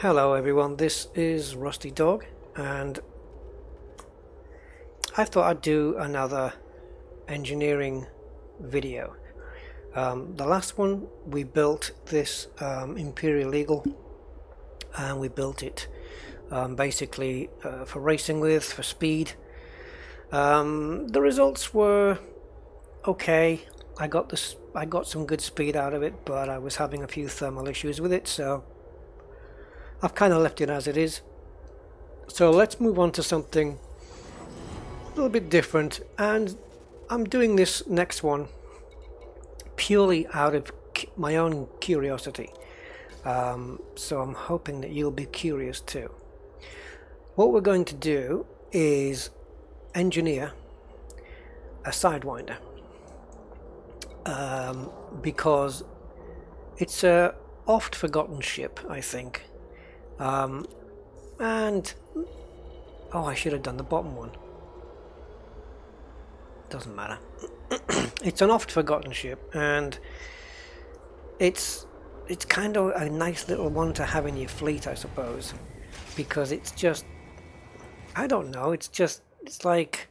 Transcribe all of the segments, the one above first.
Hello everyone, this is Rusty Dog, and I thought I'd do another engineering video. The last one we built this Imperial Eagle, and we built it basically for racing with, for speed. The results were okay. I got some good speed out of it, but I was having a few thermal issues with it, so I've kind of left it as it is. So let's move on to something a little bit different, and I'm doing this next one purely out of my own curiosity. So I'm hoping that you'll be curious too. What we're going to do is engineer a Sidewinder, because it's a oft forgotten ship, I think. And oh, I should have done the bottom one. Doesn't matter. It's an oft forgotten ship, and it's kind of a nice little one to have in your fleet, I suppose, because it's just, I don't know, it's like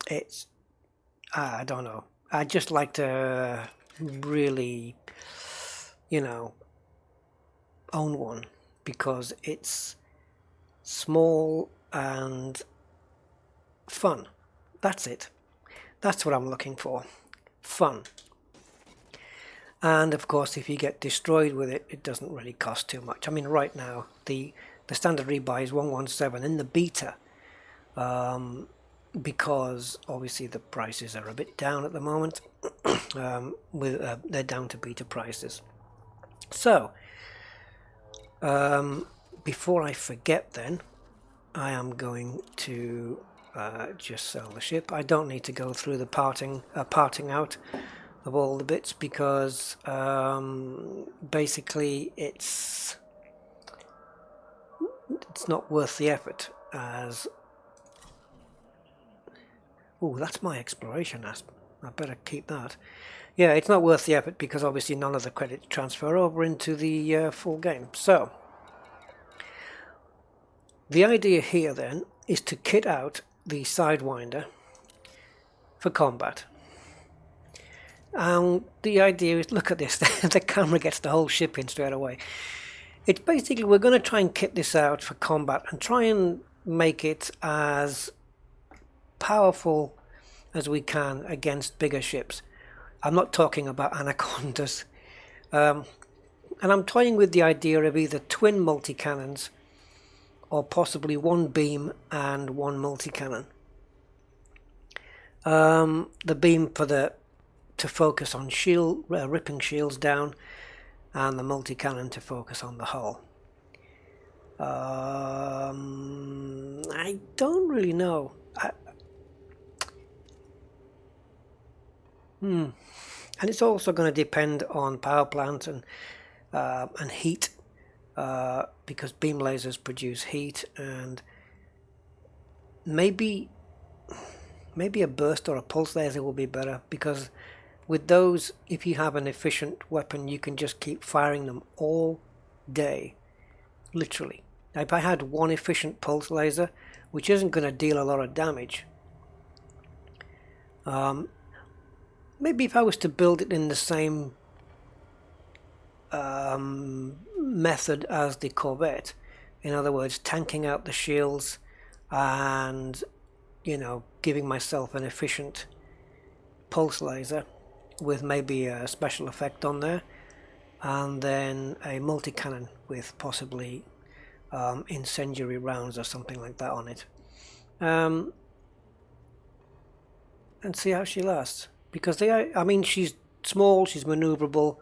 it's I don't know, I just like to really, you know, own one, because it's small and fun. That's it. That's what I'm looking for. Fun. And of course, if you get destroyed with it, it doesn't really cost too much. I mean, right now the standard rebuy is 117 in the beta, because obviously the prices are a bit down at the moment. They're down to beta prices. So before I forget, then I am going to just sell the ship. I don't need to go through the parting out of all the bits, because basically it's not worth the effort. As oh, that's my exploration asp. I better keep that. Yeah, it's not worth the effort, because obviously none of the credits transfer over into the full game. So the idea here then is to kit out the Sidewinder for combat. And the idea is, look at this, the camera gets the whole ship in straight away. It's basically, we're going to try and kit this out for combat and try and make it as powerful as we can against bigger ships. I'm not talking about anacondas. And I'm toying with the idea of either twin multi-cannons, or possibly one beam and one multi-cannon. The beam to focus on shield, ripping shields down, and the multi-cannon to focus on the hull. I don't really know. And it's also going to depend on power plant and heat, because beam lasers produce heat, and maybe a burst or a pulse laser will be better, because with those, if you have an efficient weapon, you can just keep firing them all day, literally. If I had one efficient pulse laser, which isn't going to deal a lot of damage, maybe if I was to build it in the same method as the Corvette, in other words, tanking out the shields and, you know, giving myself an efficient pulse laser with maybe a special effect on there, and then a multi-cannon with possibly incendiary rounds or something like that on it, and see how she lasts. Because I mean, she's small, she's maneuverable,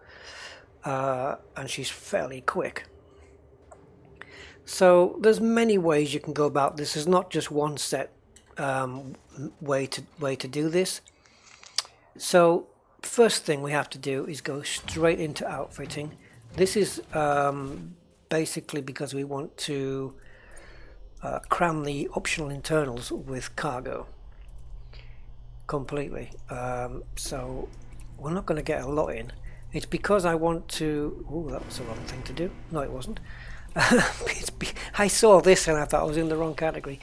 and she's fairly quick. So there's many ways you can go about this. There's not just one set way to do this. So first thing we have to do is go straight into outfitting. This is basically because we want to cram the optional internals with cargo completely. So we're not going to get a lot in. It's because I want to... Oh, that was the wrong thing to do. No, it wasn't. I saw this and I thought I was in the wrong category.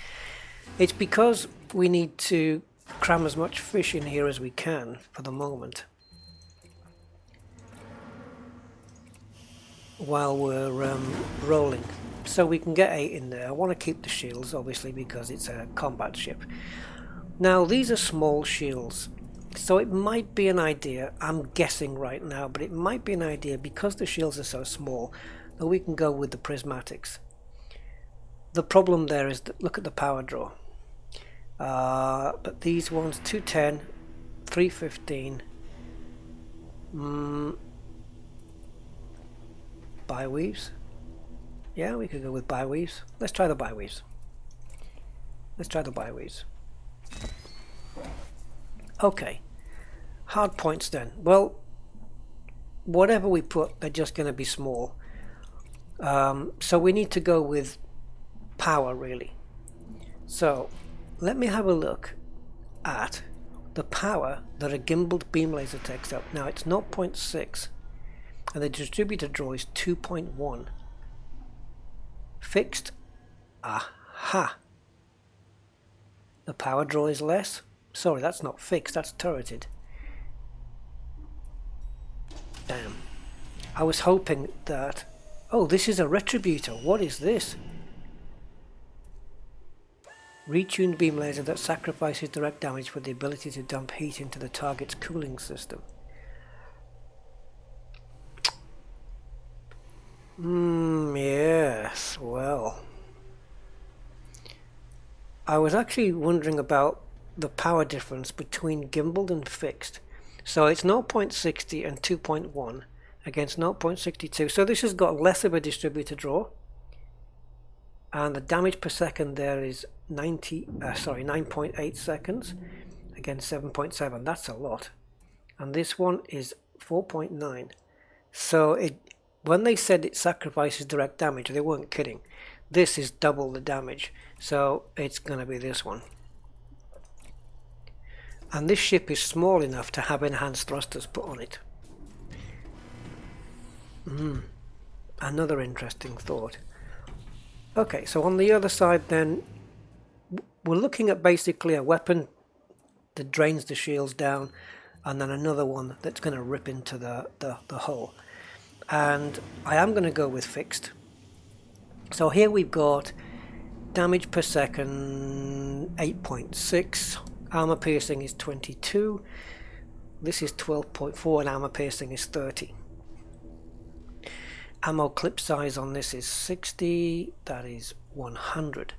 It's because we need to cram as much fish in here as we can for the moment, while we're rolling, so we can get 8 in there. I want to keep the shields obviously because it's a combat ship. Now these are small shields, so it might be an idea, I'm guessing right now, but it might be an idea because the shields are so small that we can go with the prismatics. The problem there is that look at the power draw. But these ones, 210, 315, bi-weaves. Yeah, we could go with bi-weaves. Let's try the bi-weaves. Okay, hard points then. Well, whatever we put, they're just going to be small. So we need to go with power really. So let me have a look at the power that a gimbaled beam laser takes up. Now it's 0.6 and the distributor draw is 2.1. Fixed, aha, the power draw is less. Sorry, that's not fixed, that's turreted. Damn, I was hoping that... Oh, this is a retributor. What is this? Retuned beam laser that sacrifices direct damage for the ability to dump heat into the target's cooling system. Yes, well. I was actually wondering about the power difference between gimbaled and fixed. So it's 0.60 and 2.1 against 0.62. So this has got less of a distributor draw. And the damage per second there is 9.8 seconds against 7.7. That's a lot. And this one is 4.9. So when they said it sacrifices direct damage, they weren't kidding. This is double the damage. So it's going to be this one. And this ship is small enough to have enhanced thrusters put on it. Another interesting thought. Okay, so on the other side then, we're looking at basically a weapon that drains the shields down, and then another one that's going to rip into the hull. And I am going to go with fixed. So here we've got damage per second 8.6, armor piercing is 22, this is 12.4, and armor piercing is 30. Ammo clip size on this is 60, that is 100.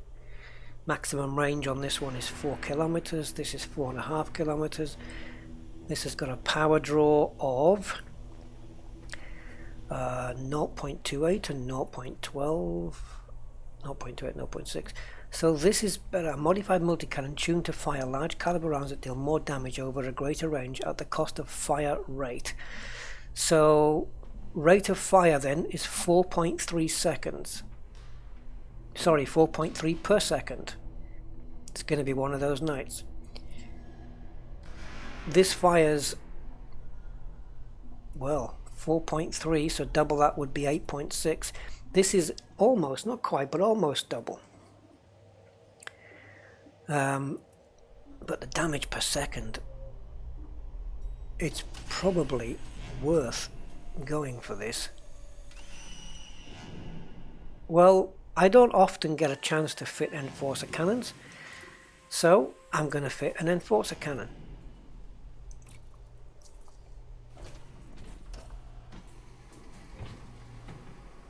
Maximum range on this one is 4 kilometers, this is 4.5 kilometers. This has got a power draw of 0.28 and 0.12, 0.28, 0.6. So this is a modified multi-cannon tuned to fire large caliber rounds that deal more damage over a greater range at the cost of fire rate. So rate of fire then is 4.3 seconds. Sorry, 4.3 per second. It's going to be one of those nights. This fires, well, 4.3, so double that would be 8.6. This is almost, not quite, but almost double. But the damage per second, it's probably worth going for this. Well, I don't often get a chance to fit enforcer cannons, so I'm going to fit an enforcer cannon.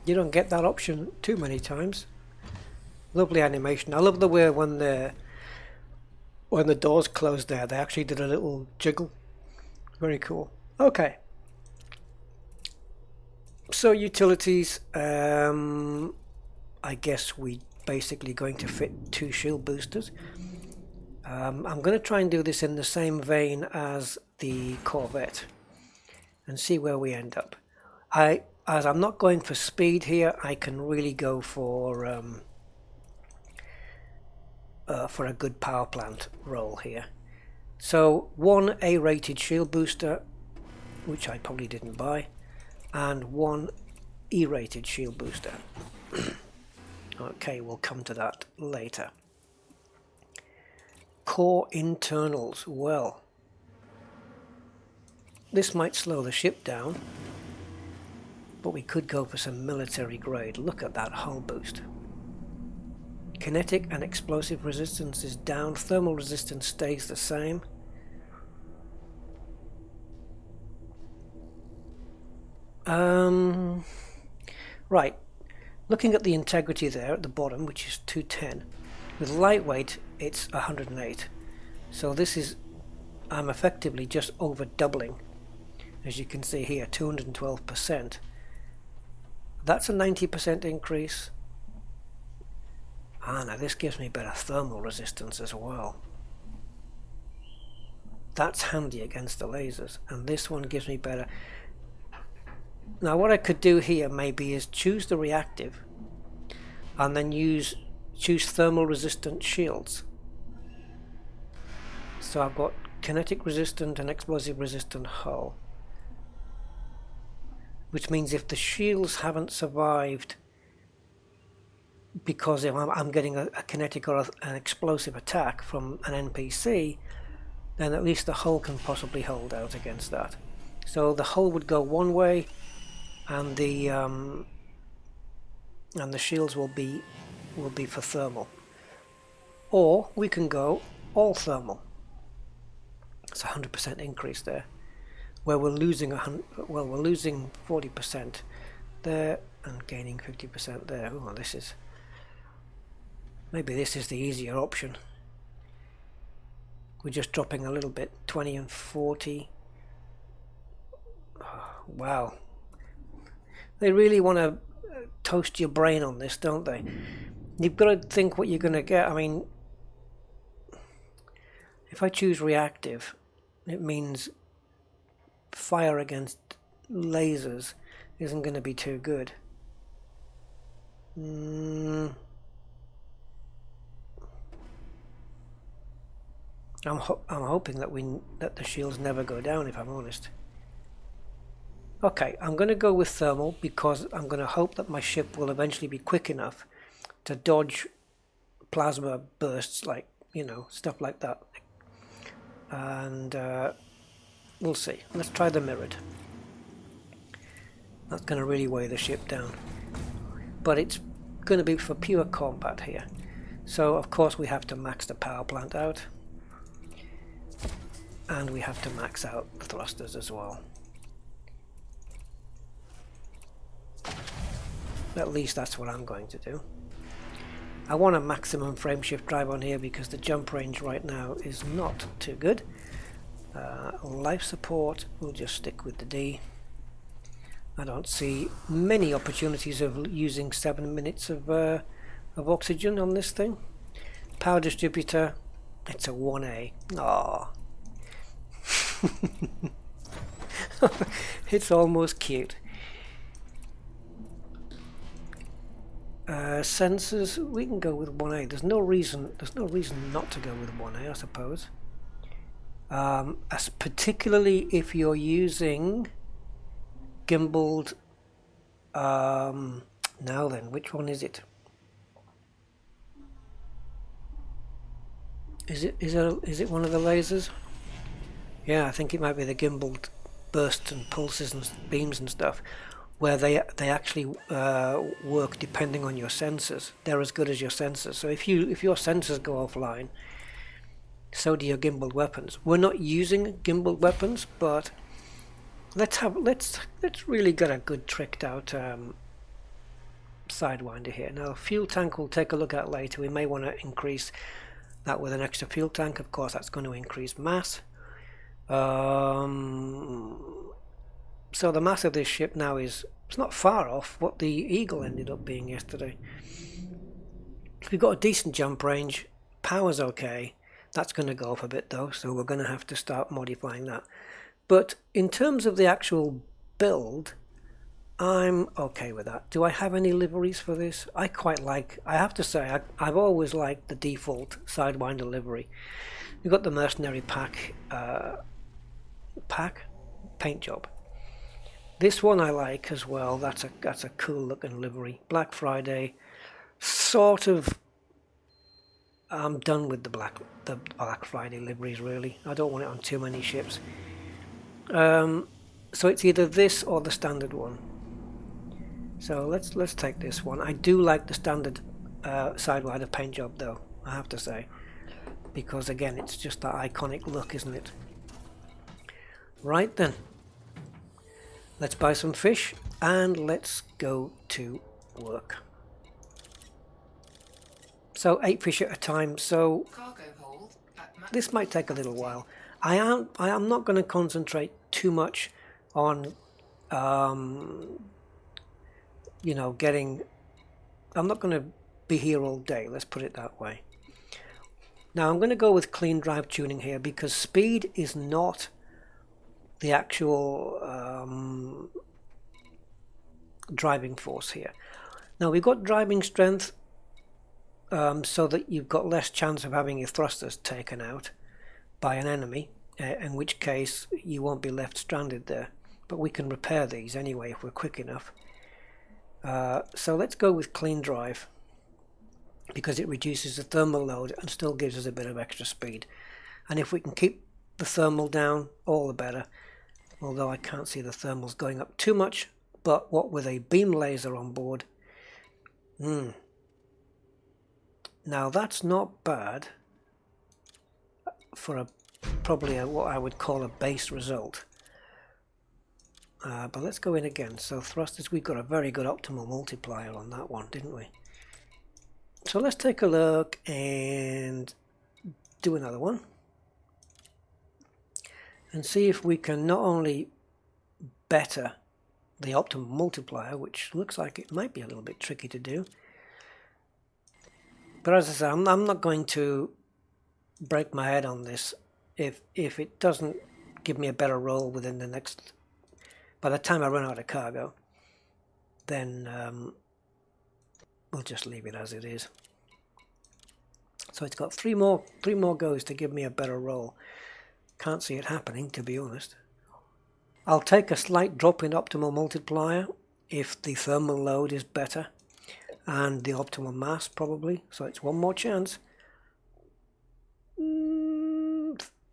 You don't get that option too many times. Lovely animation. I love the way when the doors closed there, they actually did a little jiggle. Very cool. Okay. So utilities, I guess we basically going to fit 2 shield boosters. I'm going to try and do this in the same vein as the Corvette and see where we end up. As I'm not going for speed here, I can really go for a good power plant roll here. So 1 A-rated shield booster which I probably didn't buy, and one E-rated shield booster. Okay, we'll come to that later. Core internals. Well, this might slow the ship down, but we could go for some military grade. Look at that hull boost. Kinetic and explosive resistance is down, thermal resistance stays the same. Right, looking at the integrity there at the bottom, which is 210, with lightweight it's 108. So this is, I'm effectively just over doubling, as you can see here, 212%. That's a 90% increase. Ah, now this gives me better thermal resistance as well. That's handy against the lasers, and this one gives me better. Now what I could do here maybe is choose the reactive and then choose thermal resistant shields. So I've got kinetic resistant and explosive resistant hull, which means if the shields haven't survived because if I'm getting a kinetic or an explosive attack from an NPC, then at least the hull can possibly hold out against that. So the hull would go one way, and the shields will be for thermal, or we can go all thermal. It's a 100% increase there, where we're losing we're losing 40% there and gaining 50% there. Oh, maybe this is the easier option. We're just dropping a little bit, 20 and 40. Oh, wow. They really want to toast your brain on this, don't they? You've got to think what you're going to get. I mean, if I choose reactive, it means fire against lasers isn't going to be too good. I'm hoping that the shields never go down, if I'm honest. Okay, I'm going to go with thermal because I'm going to hope that my ship will eventually be quick enough to dodge plasma bursts, like, you know, stuff like that. And we'll see. Let's try the mirrored. That's going to really weigh the ship down. But it's going to be for pure combat here. So, of course, we have to max the power plant out. And we have to max out the thrusters as well. At least that's what I'm going to do. I want a maximum frameshift drive on here because the jump range right now is not too good. Life support, we'll just stick with the D. I don't see many opportunities of using 7 minutes of oxygen on this thing. Power distributor, it's a 1A. Aww. It's almost cute. Sensors, we can go with 1A. There's no reason not to go with 1A, I suppose. As particularly if you're using gimbaled. Now then, which one is it? Is it one of the lasers? Yeah, I think it might be the gimbaled bursts and pulses and beams and stuff, where they actually work depending on your sensors. They're as good as your sensors. So if your sensors go offline, so do your gimbaled weapons. We're not using gimbaled weapons, but let's really get a good tricked out Sidewinder here. Now, fuel tank we'll take a look at later. We may want to increase that with an extra fuel tank. Of course, that's going to increase mass. So the mass of this ship now it's not far off what the Eagle ended up being yesterday. We've got a decent jump range, power's okay. That's going to go up a bit though, so we're going to have to start modifying that. But in terms of the actual build, I'm okay with that. Do I have any liveries for this? I have to say, I've always liked the default Sidewinder livery. We've got the mercenary pack. paint job. This one I like as well. That's a cool looking livery. Black Friday, sort of. I'm done with the Black Friday liveries really. I don't want it on too many ships. So it's either this or the standard one. So let's take this one. I do like the standard Sidewinder paint job though, I have to say, because again it's just that iconic look, isn't it? Right then, let's buy some fish and let's go to work. So 8 fish at a time, so this might take a little while. I am not going to concentrate too much on you know, I'm not going to be here all day, let's put it that way. Now I'm going to go with clean drive tuning here because speed is not the actual driving force here. Now we've got driving strength so that you've got less chance of having your thrusters taken out by an enemy, in which case you won't be left stranded there. But we can repair these anyway if we're quick enough. So let's go with clean drive because it reduces the thermal load and still gives us a bit of extra speed. And if we can keep the thermal down, all the better. Although I can't see the thermals going up too much, but what with a beam laser on board, now that's not bad for probably what I would call a base result. But let's go in again. So thrusters, we've got a very good optimal multiplier on that one, didn't we? So let's take a look and do another one and see if we can not only better the optimal multiplier, which looks like it might be a little bit tricky to do, but as I said, I'm not going to break my head on this if it doesn't give me a better roll within the next, by the time I run out of cargo, then we'll just leave it as it is. So it's got three more goes to give me a better roll. Can't see it happening, to be honest. I'll take a slight drop in optimal multiplier if the thermal load is better, and the optimal mass probably. So it's one more chance.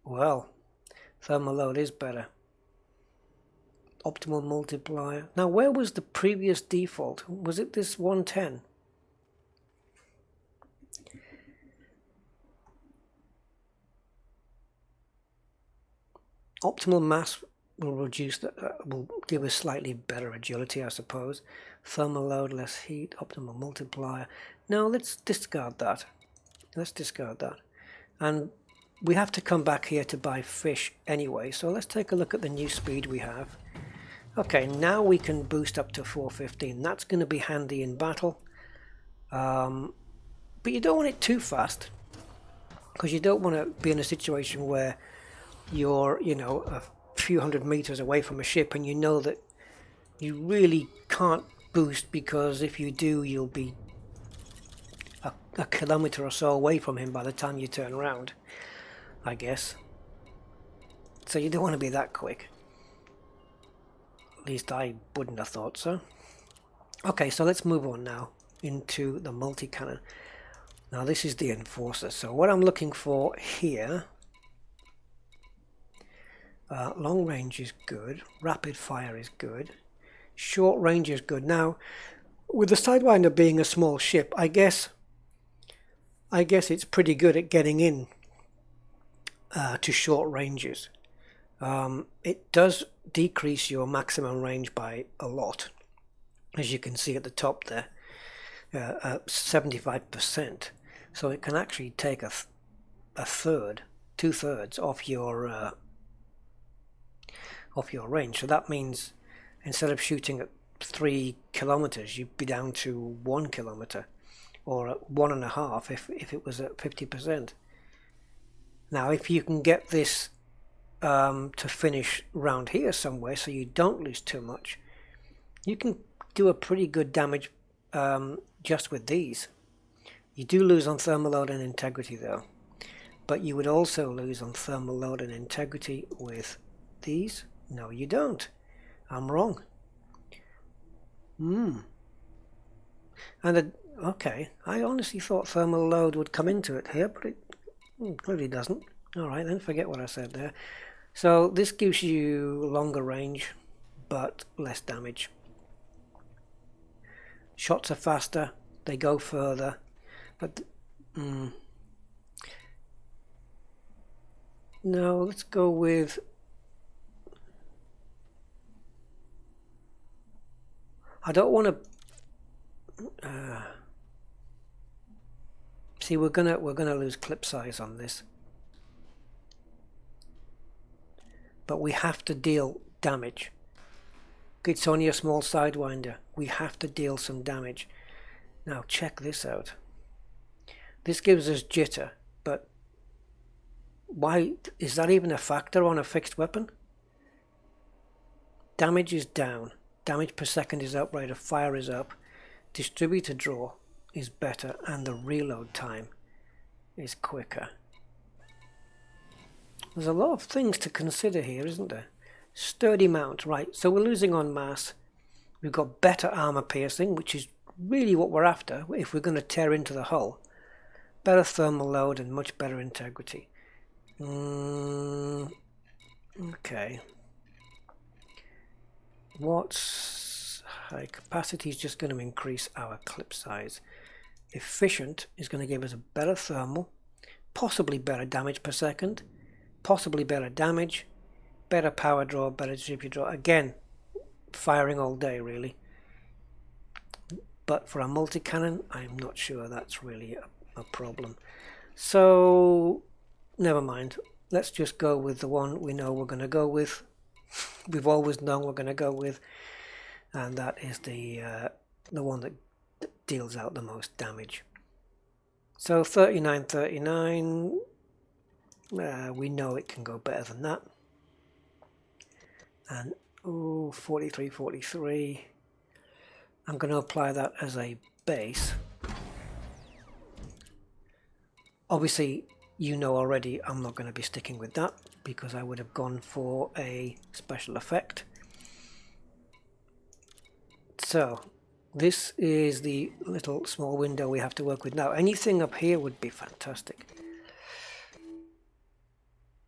Well, thermal load is better. Optimal multiplier. Now, where was the previous default? Was it this 110? Optimal mass will reduce will give us slightly better agility, I suppose. Thermal load, less heat, optimal multiplier. Now let's discard that. Let's discard that. And we have to come back here to buy fish anyway, so let's take a look at the new speed we have. Okay, now we can boost up to 415. That's going to be handy in battle. But you don't want it too fast, because you don't want to be in a situation where you're, you know, a few hundred meters away from a ship and you know that you really can't boost, because if you do, you'll be a kilometer or so away from him by the time you turn around, I guess. So you don't want to be that quick. At least I wouldn't have thought so. Okay, so let's move on now into the multi-cannon. Now this is the Enforcer. So what I'm looking for here, long range is good, rapid fire is good, short range is good. Now with the Sidewinder being a small ship, I guess it's pretty good at getting in to short ranges. It does decrease your maximum range by a lot, as you can see at the top there, 75%. So it can actually take a third, 2/3 off your range. So that means instead of shooting at 3 kilometers, you'd be down to 1 kilometer, or at 1.5 if it was at 50%. Now if you can get this to finish round here somewhere so you don't lose too much, you can do a pretty good damage just with these. You do lose on thermal load and integrity though, but you would also lose on thermal load and integrity with these No, you don't. I'm wrong. And okay, I honestly thought thermal load would come into it here, but it clearly doesn't. Alright then, forget what I said there. So this gives you longer range, but less damage. Shots are faster, they go further, but no, let's go with I don't want to see, we're gonna lose clip size on this, but we have to deal damage. It's only a small Sidewinder. We have to deal some damage. Now check this out. This gives us jitter, but why is that even a factor on a fixed weapon? Damage is down. Damage per second is up, rate of fire is up. Distributor draw is better, and the reload time is quicker. There's a lot of things to consider here, isn't there? Sturdy mount, right, so we're losing on mass. We've got better armor piercing, which is really what we're after if we're going to tear into the hull. Better thermal load and much better integrity. Okay. What's high capacity is just going to increase our clip size. Efficient is going to give us a better thermal, possibly better damage per second, possibly better damage, better power draw, better distributor draw. Again, firing all day really. But for a multi-cannon, I'm not sure that's really a problem. So, never mind. Let's just go with the one we know we're going to go with. We've always known we're going to go with. And that is the one that deals out the most damage. So 3939, we know it can go better than that. And 4343, I'm going to apply that as a base. Obviously, you know already I'm not going to be sticking with that because I would have gone for a special effect. So this is the little small window we have to work with now. Anything up here would be fantastic.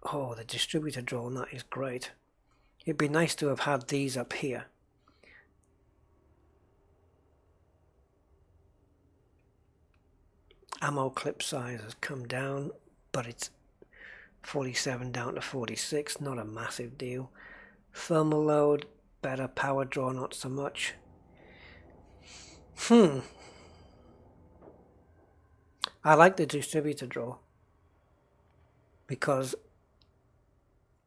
Oh, the distributor draw on that is great. It'd be nice to have had these up here. Ammo clip size has come down, but it's 47 down to 46, not a massive deal. Thermal load, better. Power draw, not so much. I like the distributor draw because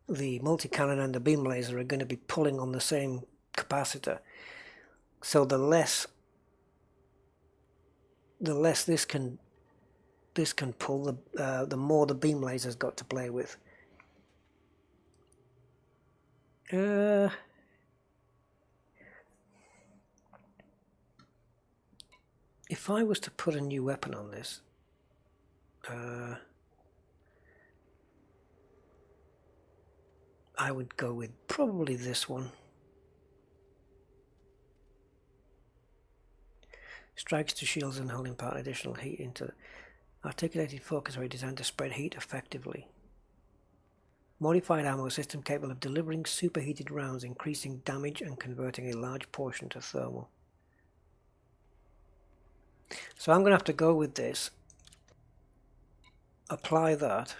the multi-cannon and the beam laser are going to be pulling on the same capacitor, so the less this can pull, the more the beam laser's got to play with. If I was to put a new weapon on this, I would go with probably this one. Strikes to shields and hull impart additional heat into articulated focus ray designed to spread heat effectively. Modified ammo system capable of delivering superheated rounds, increasing damage and converting a large portion to thermal. So I'm going to have to go with this, apply that,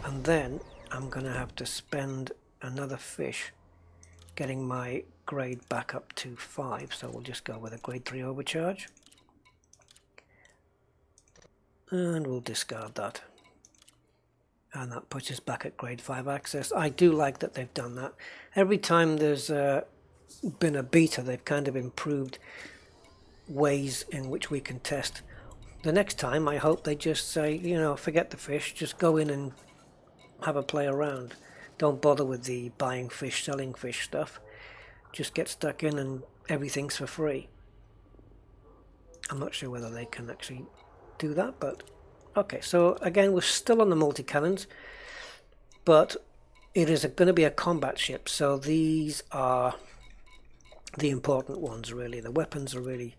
and then I'm going to have to spend another fish getting my grade back up to 5, so we'll just go with a grade 3 overcharge. And we'll discard that. And that puts us back at grade 5 access. I do like that they've done that. Every time there's been a beta, they've kind of improved ways in which we can test. The next time I hope they just say, you know, forget the fish, just go in and have a play around. Don't bother with the buying fish, selling fish stuff. Just get stuck in and everything's for free. I'm not sure whether they can actually do that, but okay. So again, we're still on the multi-cannons, but it is going to be a combat ship, so these are the important ones really. The weapons are really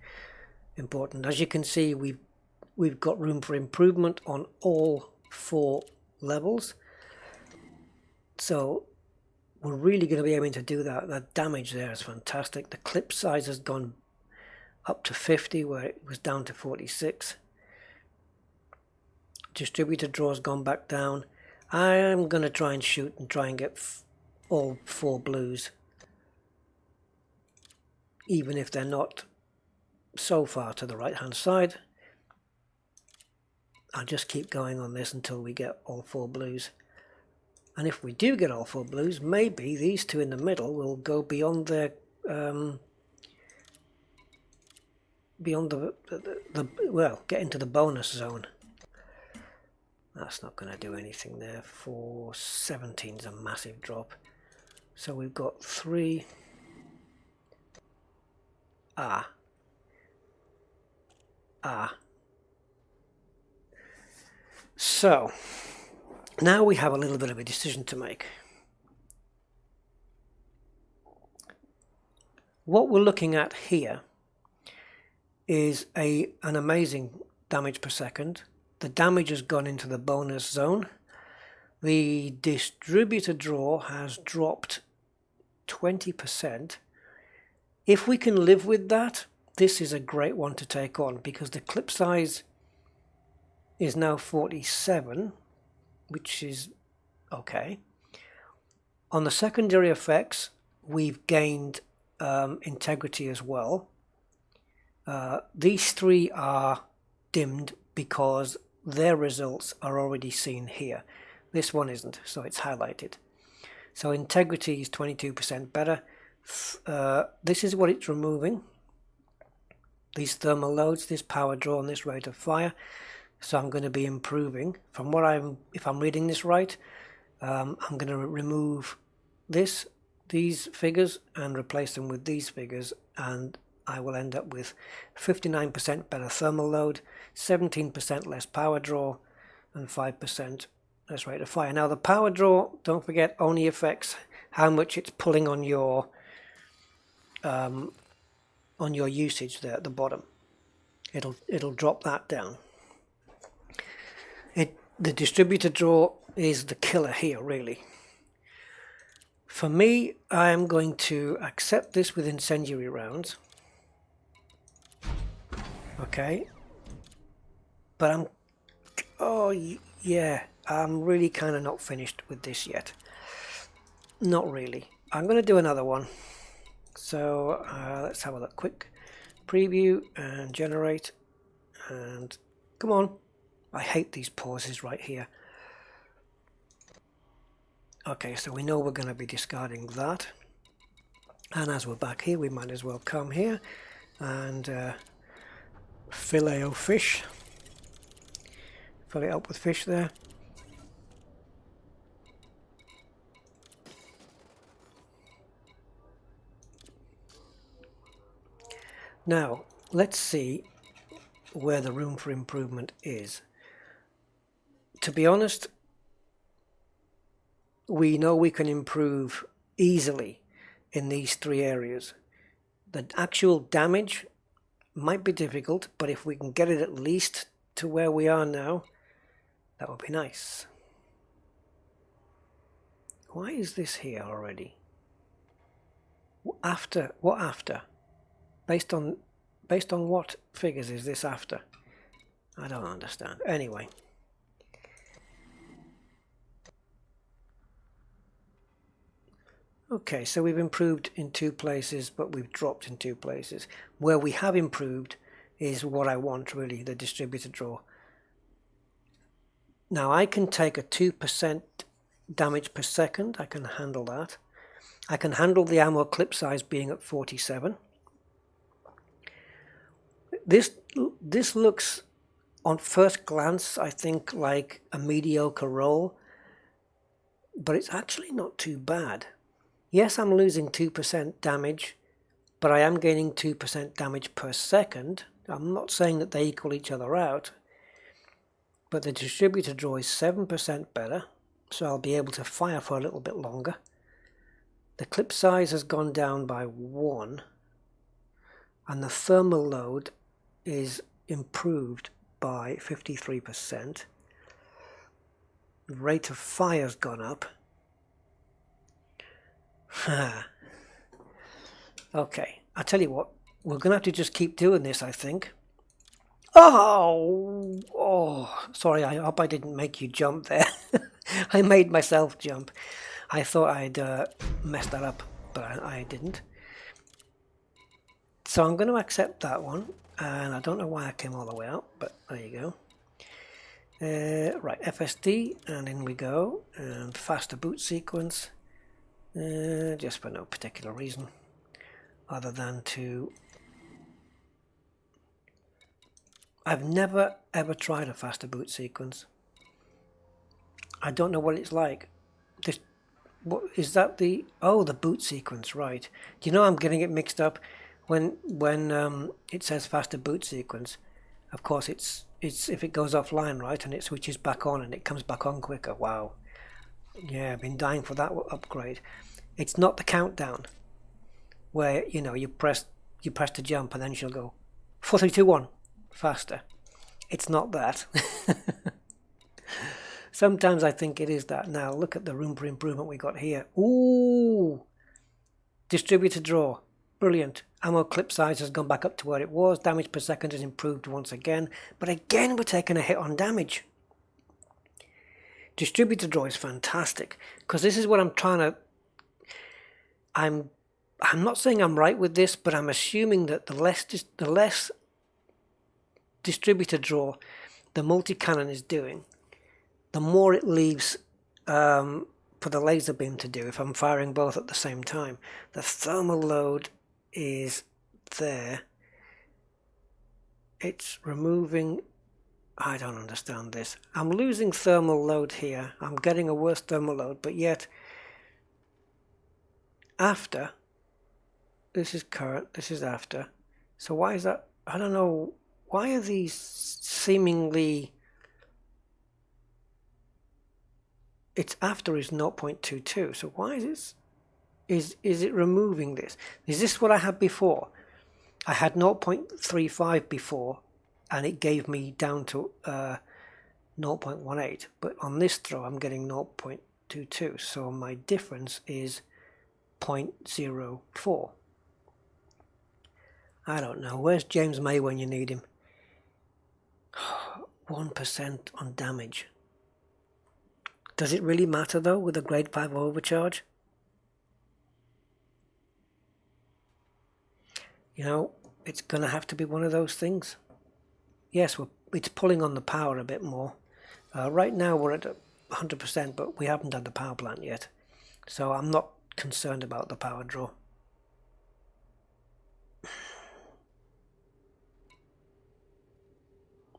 important. As you can see, we've got room for improvement on all 4 levels, so we're really going to be aiming to do that. That damage there is fantastic. The clip size has gone up to 50 where it was down to 46. Distributor draw has gone back down. I am going to try and shoot and try and get all 4 blues, even if they're not so far to the right hand side. I'll just keep going on this until we get all 4 blues. And if we do get all 4 blues, maybe these 2 in the middle will go beyond their beyond well, get into the bonus zone. That's not going to do anything there. 417 is a massive drop. So we've got 3. So now we have a little bit of a decision to make. What we're looking at here is an amazing damage per second. The damage has gone into the bonus zone. The distributor draw has dropped 20%. If we can live with that, this is a great one to take on, because the clip size is now 47, which is okay. On the secondary effects, we've gained integrity as well. These 3 are dimmed because their results are already seen here. This one isn't, so it's highlighted. So integrity is 22% better. This is what it's removing. These thermal loads, this power draw, and this rate of fire. So I'm going to be improving. From what if I'm reading this right, I'm going to remove these figures and replace them with these figures, and I will end up with 59% better thermal load, 17% less power draw, and 5% less rate of fire. Now the power draw, don't forget, only affects how much it's pulling on your usage there at the bottom. It'll drop that down. The distributor draw is the killer here, really. For me, I am going to accept this with incendiary rounds. Okay. But I'm really kind of not finished with this yet. Not really. I'm going to do another one. So let's have a look. Quick preview and generate. And come on. I hate these pauses right here. Okay, so we know we're going to be discarding that. And as we're back here, we might as well come here and fillet of fish. Fill it up with fish there. Now, let's see where the room for improvement is. To be honest, we know we can improve easily in these 3 areas. The actual damage might be difficult, but if we can get it at least to where we are now, that would be nice. Why is this here already? What after? Based on what figures is this after? I don't understand. Anyway. Okay, so we've improved in 2 places, but we've dropped in 2 places. Where we have improved is what I want, really, the distributor draw. Now I can take a 2% damage per second. I can handle that. I can handle the ammo clip size being at 47. This looks, on first glance, I think, like a mediocre roll, but it's actually not too bad. Yes, I'm losing 2% damage, but I am gaining 2% damage per second. I'm not saying that they equal each other out, but the distributor draw is 7% better. so I'll be able to fire for a little bit longer. The clip size has gone down by 1, and the thermal load is improved by 53%. The rate of fire's gone up. Okay, I'll tell you what, we're gonna have to just keep doing this, I think. Oh, sorry, I hope I didn't make you jump there. I made myself jump. I thought I'd messed that up, but I didn't. So I'm going to accept that one, and I don't know why I came all the way out, but there you go. Right, FSD, and in we go, and faster boot sequence, just for no particular reason, other than to... I've never ever tried a faster boot sequence. I don't know what it's like. What is that? The boot sequence, right? Do you know I'm getting it mixed up when it says faster boot sequence? Of course, it's if it goes offline, right, and it switches back on and it comes back on quicker. Wow. Yeah, I've been dying for that upgrade. It's not the countdown where you press to jump and then she'll go 4, 3, 2, 1 faster. It's not that. Sometimes I think it is that. Now look at the room for improvement we got here. Ooh, distributor draw, brilliant. Ammo clip size has gone back up to where it was. Damage per second has improved once again, but again we're taking a hit on damage. Distributor draw is fantastic because this is what I'm trying to. I'm not saying I'm right with this, but I'm assuming that the less distributor draw the multi-cannon is doing, the more it leaves for the laser beam to do if I'm firing both at the same time. The thermal load is there. It's removing... I don't understand this. I'm losing thermal load here. I'm getting a worse thermal load, but yet after, this is current, this is after. So why is that? I don't know. Why are these seemingly... It's after is 0.22, so why is this? Is it removing this? Is this what I had before? I had 0.35 before, and it gave me down to 0.18. But on this throw, I'm getting 0.22, so my difference is 0.04. I don't know. Where's James May when you need him? 1% on damage. Does it really matter though with a grade 5 overcharge? It's going to have to be one of those things. Yes, it's pulling on the power a bit more. Right now we're at 100%, but we haven't done the power plant yet. So I'm not concerned about the power draw.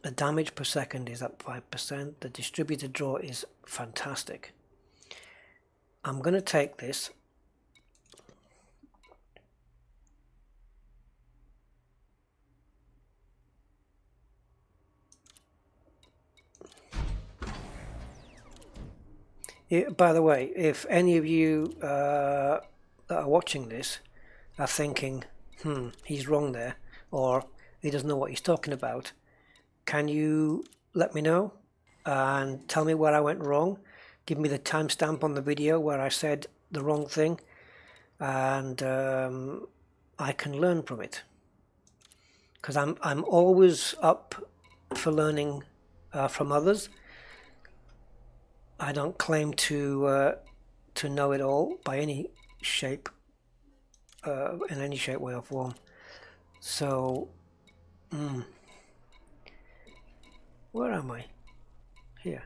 The damage per second is up 5%. The distributor draw is fantastic. I'm going to take this. By the way, if any of you that are watching this are thinking, he's wrong there, or he doesn't know what he's talking about, can you let me know and tell me where I went wrong? Give me the timestamp on the video where I said the wrong thing, and I can learn from it. Because I'm always up for learning from others. I don't claim to know it all by any shape, in any shape, way, or form. So. Where am I? Here.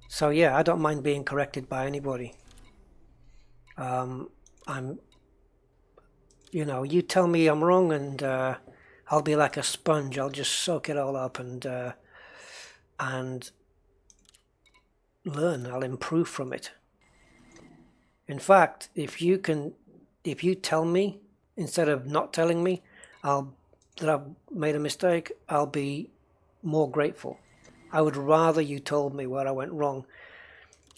So yeah, I don't mind being corrected by anybody. You tell me I'm wrong, and I'll be like a sponge. I'll just soak it all up and learn. I'll improve from it. In fact, if you tell me instead of not telling me, that I've made a mistake, I'll be more grateful. I would rather you told me where I went wrong,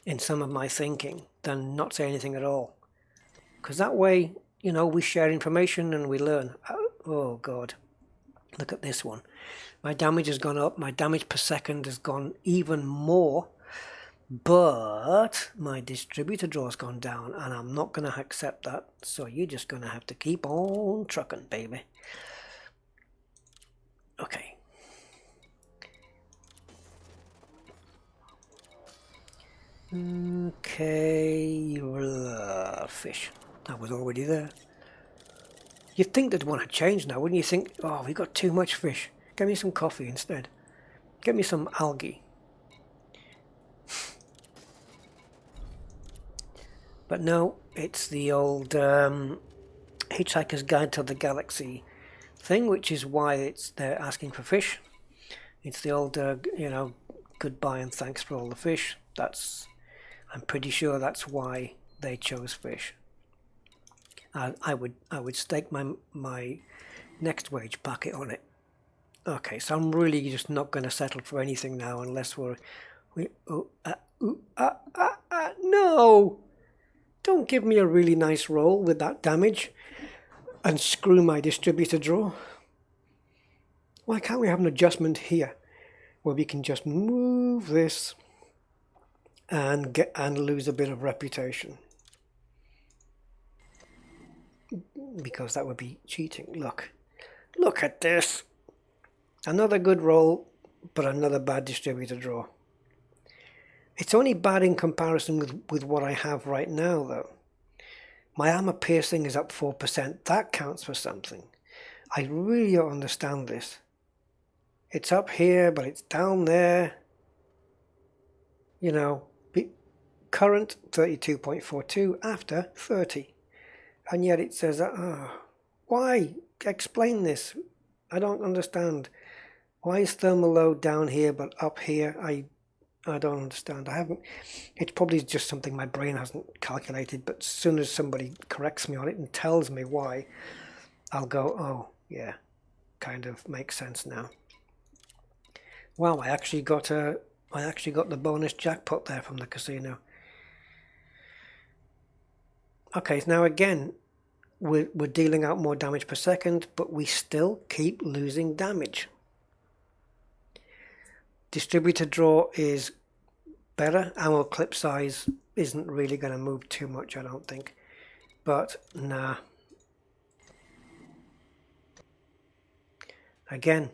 in some of my thinking than not say anything at all. Because that way, you know, we share information and we learn. Oh God, look at this one. My damage has gone up, my damage per second has gone even more, but my distributor draw's gone down, and I'm not going to accept that, so you're just going to have to keep on trucking, baby. Okay. Okay, fish. That was already there. You'd think they'd want to change now, wouldn't you? Think, oh, we got too much fish. Get me some coffee instead. Get me some algae. But no, it's the old Hitchhiker's Guide to the Galaxy thing, which is why they're asking for fish. It's the old, you know, goodbye and thanks for all the fish. I'm pretty sure that's why they chose fish. I would stake my next wage packet on it. Okay, so I'm really just not going to settle for anything now unless no! Don't give me a really nice roll with that damage and screw my distributor draw. Why can't we have an adjustment here where we can just move this and lose a bit of reputation? Because that would be cheating. Look at this. Another good roll, but another bad distributor draw. It's only bad in comparison with what I have right now, though. My armor piercing is up 4%. That counts for something. I really don't understand this. It's up here, but it's down there. You know, current 32.42, after 30. And yet it says, why? Explain this. I don't understand. Why is thermal load down here but up here? I don't understand. It's probably just something my brain hasn't calculated, but as soon as somebody corrects me on it and tells me why, I'll go, oh yeah, kind of makes sense now. Wow, I actually got the bonus jackpot there from the casino. Okay, so now again, we're dealing out more damage per second, but we still keep losing damage. Distributor draw is better. Ammo clip size isn't really going to move too much, I don't think. But nah. Again,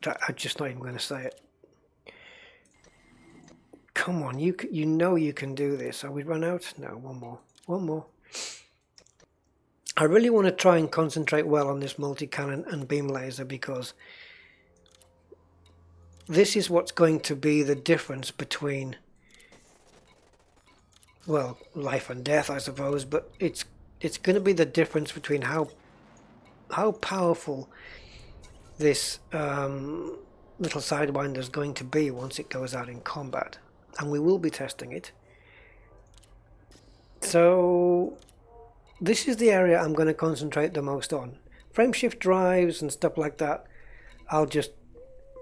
I'm just not even going to say it. Come on, you know you can do this. Are we run out? No, one more. I really want to try and concentrate well on this multi-cannon and beam laser, because this is what's going to be the difference between, well, life and death, I suppose, but it's going to be the difference between how powerful this little Sidewinder is going to be once it goes out in combat, and we will be testing it. So this is the area I'm going to concentrate the most on. Frameshift drives and stuff like that, I'll just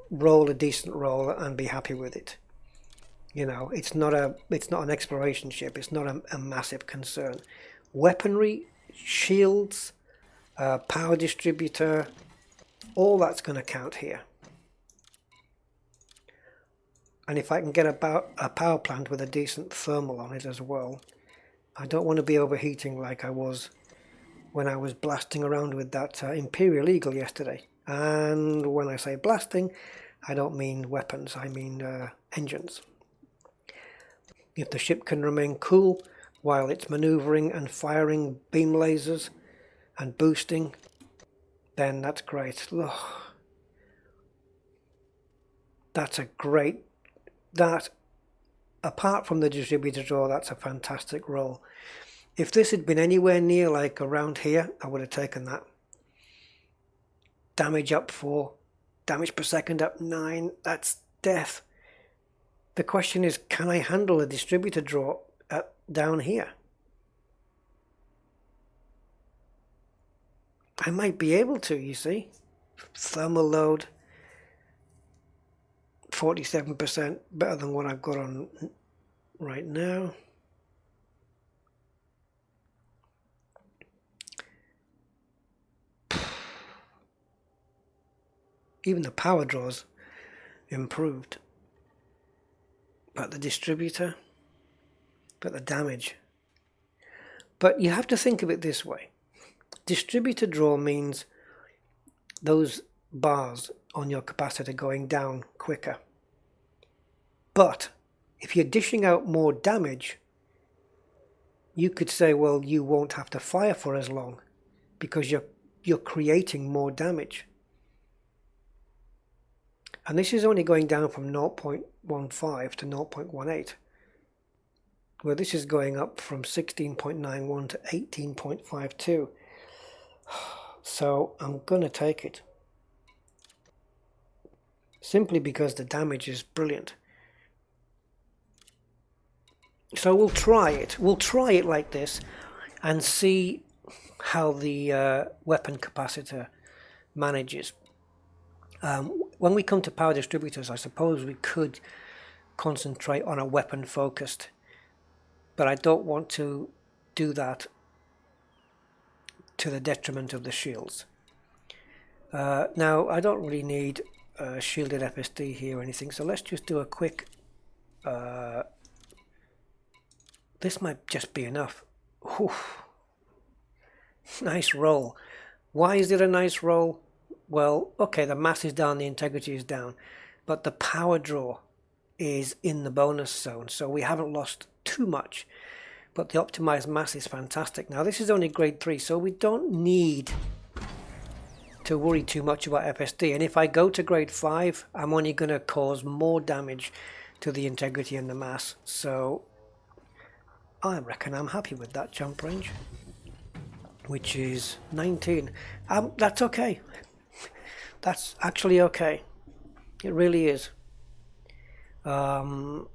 roll a decent roll and be happy with it. You know, it's not an exploration ship. It's not a massive concern. Weaponry, shields, power distributor, all that's going to count here. And if I can get a power plant with a decent thermal on it as well. I don't want to be overheating like I was when I was blasting around with that Imperial Eagle yesterday. And when I say blasting, I don't mean weapons, I mean engines. If the ship can remain cool while it's maneuvering and firing beam lasers and boosting, then that's great. Ugh. That's a great... That, apart from the distributor draw, that's a fantastic roll. If this had been anywhere near like around here, I would have taken that. Damage up 4, damage per second up 9, that's death. The question is, can I handle a distributor draw down here? I might be able to, you see. Thermal load, 47%, better than what I've got on right now. Even the power draws improved. But the distributor, but the damage. But you have to think of it this way. Distributor draw means those bars on your capacitor going down quicker. But if you're dishing out more damage, you could say, well, you won't have to fire for as long because you're creating more damage. And this is only going down from 0.15 to 0.18, where this is going up from 16.91 to 18.52. So I'm going to take it, simply because the damage is brilliant. So we'll try it. We'll try it like this and see how the weapon capacitor manages. When we come to power distributors, I suppose we could concentrate on a weapon focused, but I don't want to do that to the detriment of the shields. Now, I don't really need a shielded FSD here or anything, so let's just do a quick... this might just be enough. Whew. Nice roll. Why is it a nice roll? Well, okay, the mass is down, the integrity is down, but the power draw is in the bonus zone, so we haven't lost too much, but the optimized mass is fantastic. Now, this is only grade 3, so we don't need to worry too much about FSD, and if I go to grade 5, I'm only going to cause more damage to the integrity and the mass, so I reckon I'm happy with that jump range, which is 19. That's okay. That's actually okay. It really is. Power's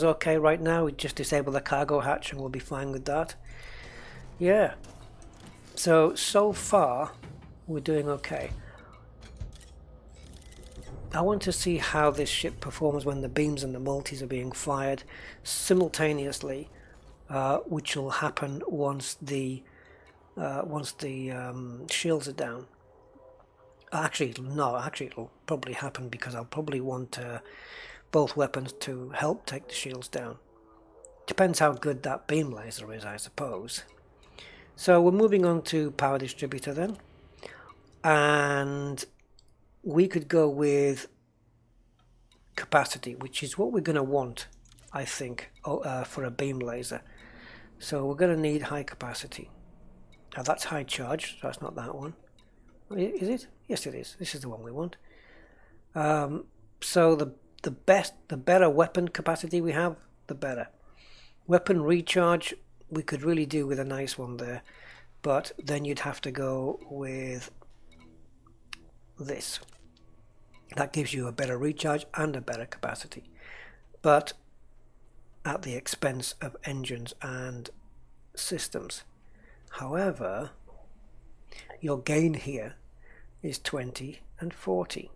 okay right now. We just disable the cargo hatch and we'll be fine with that. Yeah. So far, we're doing okay. I want to see how this ship performs when the beams and the multis are being fired simultaneously, which will happen once the shields are down. Actually, no, it'll probably happen because I'll probably want both weapons to help take the shields down. Depends how good that beam laser is, I suppose. So we're moving on to power distributor then. And we could go with capacity, which is what we're going to want, I think, for a beam laser. So we're going to need high capacity. Now that's high charge, so that's not that one. Is it? Yes, it is. This is the one we want. So the better weapon capacity we have, the better. Weapon recharge, we could really do with a nice one there, but then you'd have to go with this. That gives you a better recharge and a better capacity, but at the expense of engines and systems. However, your gain here is 20 and 40.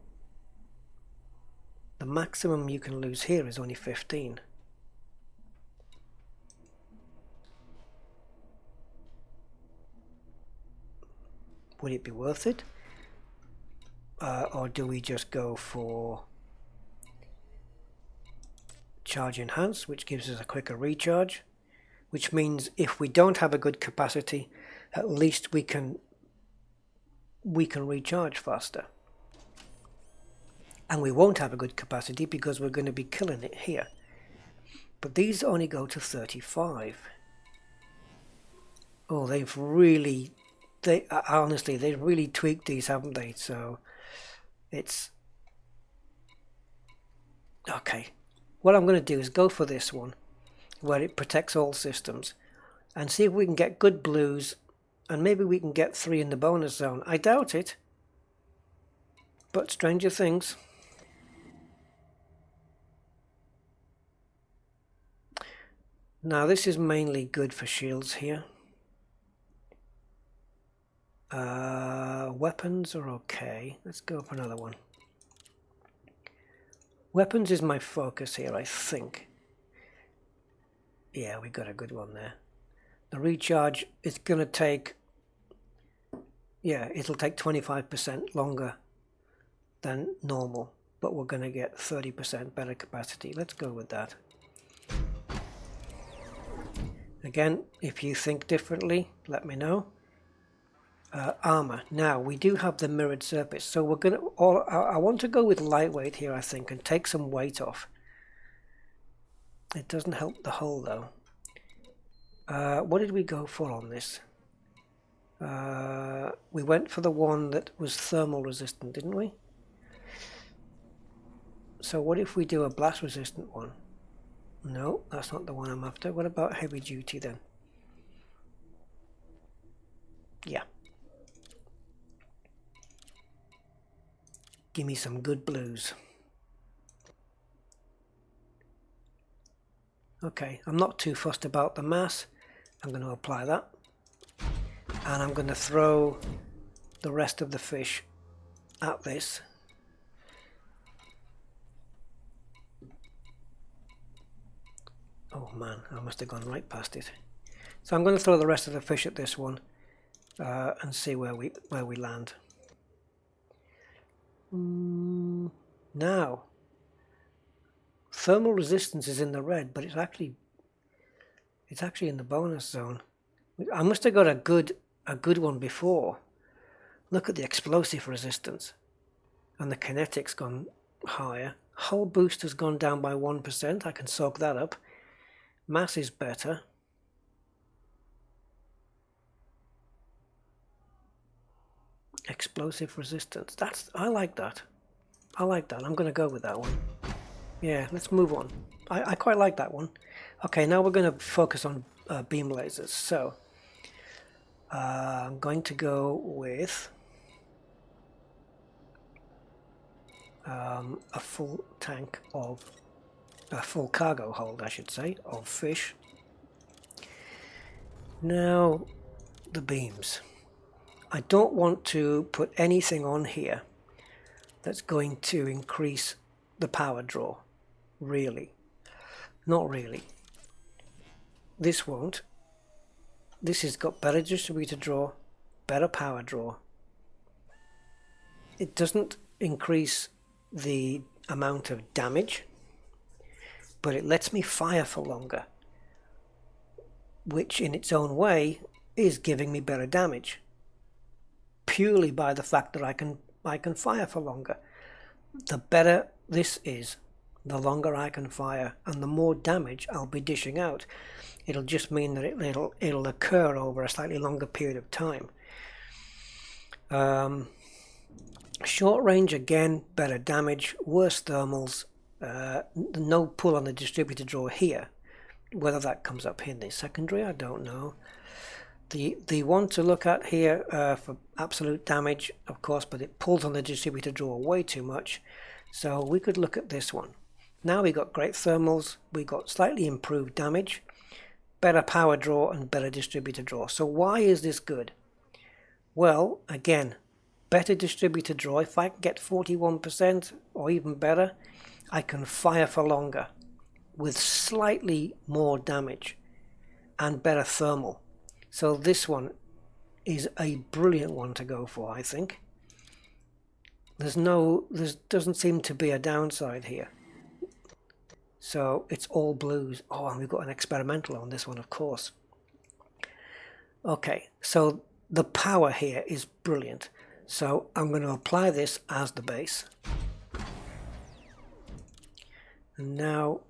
The maximum you can lose here is only 15. Would it be worth it? Or do we just go for charge enhance, which gives us a quicker recharge, which means if we don't have a good capacity, at least we can recharge faster. And we won't have a good capacity because we're going to be killing it here. But these only go to 35. Oh, honestly, they've really tweaked these, haven't they? So it's okay. What I'm going to do is go for this one, where it protects all systems, and see if we can get good blues, and maybe we can get 3 in the bonus zone. I doubt it, but stranger things. Now this is mainly good for shields here. Weapons are okay. Let's go for another one. Weapons is my focus here, I think. Yeah, we got a good one there. The recharge is going to take, yeah, it'll take 25% longer than normal, but we're going to get 30% better capacity. Let's go with that. Again, if you think differently, let me know. Armor. Now we do have the mirrored surface, so we're gonna. I want to go with lightweight here, I think, and take some weight off. It doesn't help the hull though. What did we go for on this? We went for the one that was thermal resistant, didn't we? So what if we do a blast resistant one? No, that's not the one I'm after. What about heavy duty then? Yeah. Give me some good blues. Okay, I'm not too fussed about the mass. I'm going to apply that. And I'm going to throw the rest of the fish at this. Oh man, I must have gone right past it. So I'm going to throw the rest of the fish at this one and see where we land. Now, thermal resistance is in the red, but it's actually in the bonus zone. I must have got a good one before. Look at the explosive resistance, and the kinetic's gone higher. Hull boost has gone down by 1%. I can soak that up. Mass is better. Explosive resistance. I like that. I like that. I'm going to go with that one. Yeah, let's move on. I quite like that one. Okay, now we're going to focus on beam lasers. So I'm going to go with a full tank of a full cargo hold, I should say, of fish. Now the beams. I don't want to put anything on here that's going to increase the power draw, really. Not really. This won't. This has got better distributed draw, better power draw. It doesn't increase the amount of damage, but it lets me fire for longer, which in its own way is giving me better damage, purely by the fact that I can fire for longer. The better this is, the longer I can fire, and the more damage I'll be dishing out. It'll just mean that it'll occur over a slightly longer period of time. Short range, again, better damage, worse thermals, no pull on the distributed draw here. Whether that comes up in the secondary, I don't know. The one to look at here for absolute damage, of course, but it pulls on the distributed draw way too much. So we could look at this one. Now we got great thermals, we got slightly improved damage, better power draw and better distributed draw. So why is this good? Well, again, better distributed draw. If I can get 41% or even better, I can fire for longer with slightly more damage and better thermal. So this one is a brilliant one to go for, I think. There doesn't seem to be a downside here. So it's all blues. Oh, and we've got an experimental on this one, of course. Okay, so the power here is brilliant. So I'm going to apply this as the base. And now,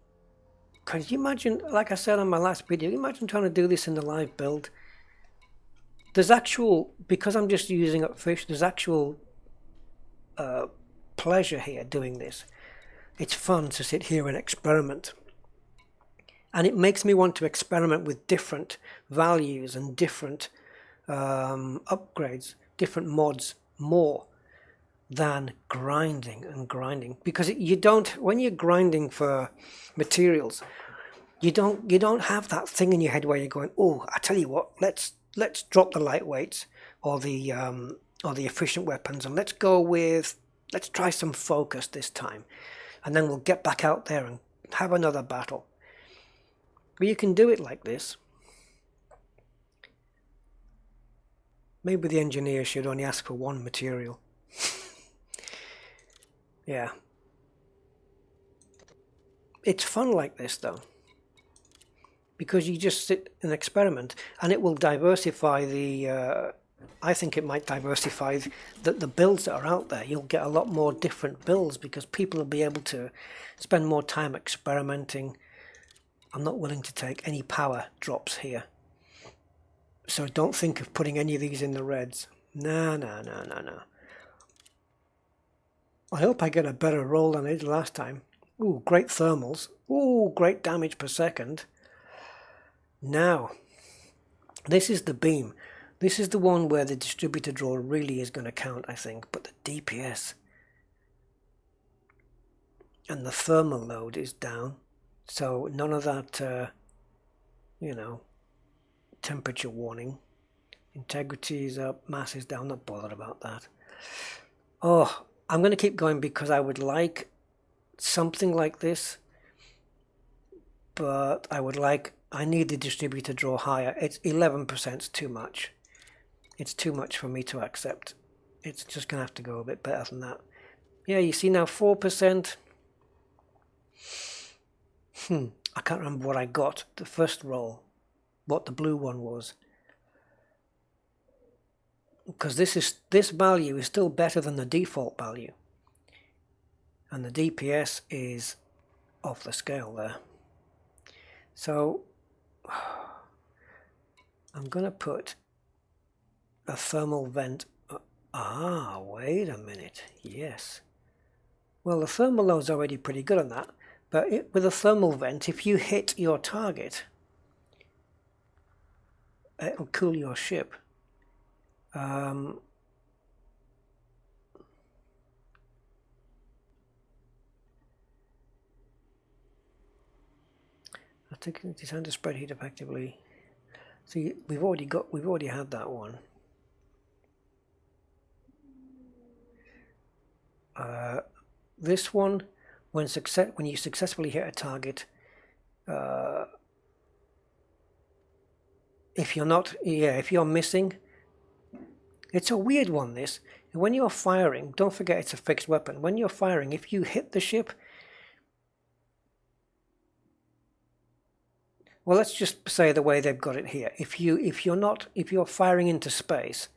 can you imagine, like I said on my last video, imagine trying to do this in the live build. There's actual, because I'm just using up fish, there's actual pleasure here doing this. It's fun to sit here and experiment. And it makes me want to experiment with different values and different upgrades, different mods more than grinding and grinding. Because you don't, when you're grinding for materials, you don't have that thing in your head where you're going, oh, I tell you what, let's drop the lightweights or the efficient weapons and let's try some focus this time, and then we'll get back out there and have another battle. But you can do it like this. Maybe the engineer should only ask for one material. Yeah. It's fun like this though, because you just sit and experiment, and it will diversify the I think it might diversify the builds that are out there. You'll get a lot more different builds because people will be able to spend more time experimenting. I'm not willing to take any power drops here, so don't think of putting any of these in the reds. No. I hope I get a better roll than I did last time. Ooh, great thermals. Ooh, great damage per second. Now, this is the beam. This is the one where the distributor draw really is going to count, I think. But the DPS and the thermal load is down. So none of that, you know, temperature warning. Integrity is up, mass is down. Not bothered about that. Oh, I'm going to keep going because I would like something like this, but I need the distributor draw higher. It's 11% too much. It's too much for me to accept. It's just gonna have to go a bit better than that. Yeah, you see now 4%. I can't remember what I got the first roll, what the blue one was, because this value is still better than the default value. And the DPS is off the scale there. So I'm going to put a thermal vent. Wait a minute. Yes. Well, the thermal load's already pretty good on that. But with a thermal vent, if you hit your target, it'll cool your ship. I think it's designed to spread heat effectively. See, we've already had that one. This one, when you successfully hit a target, if you're missing, it's a weird one. This, when you're firing, don't forget it's a fixed weapon. When you're firing, if you hit the ship. Well, let's just say the way they've got it here. If you're firing into space,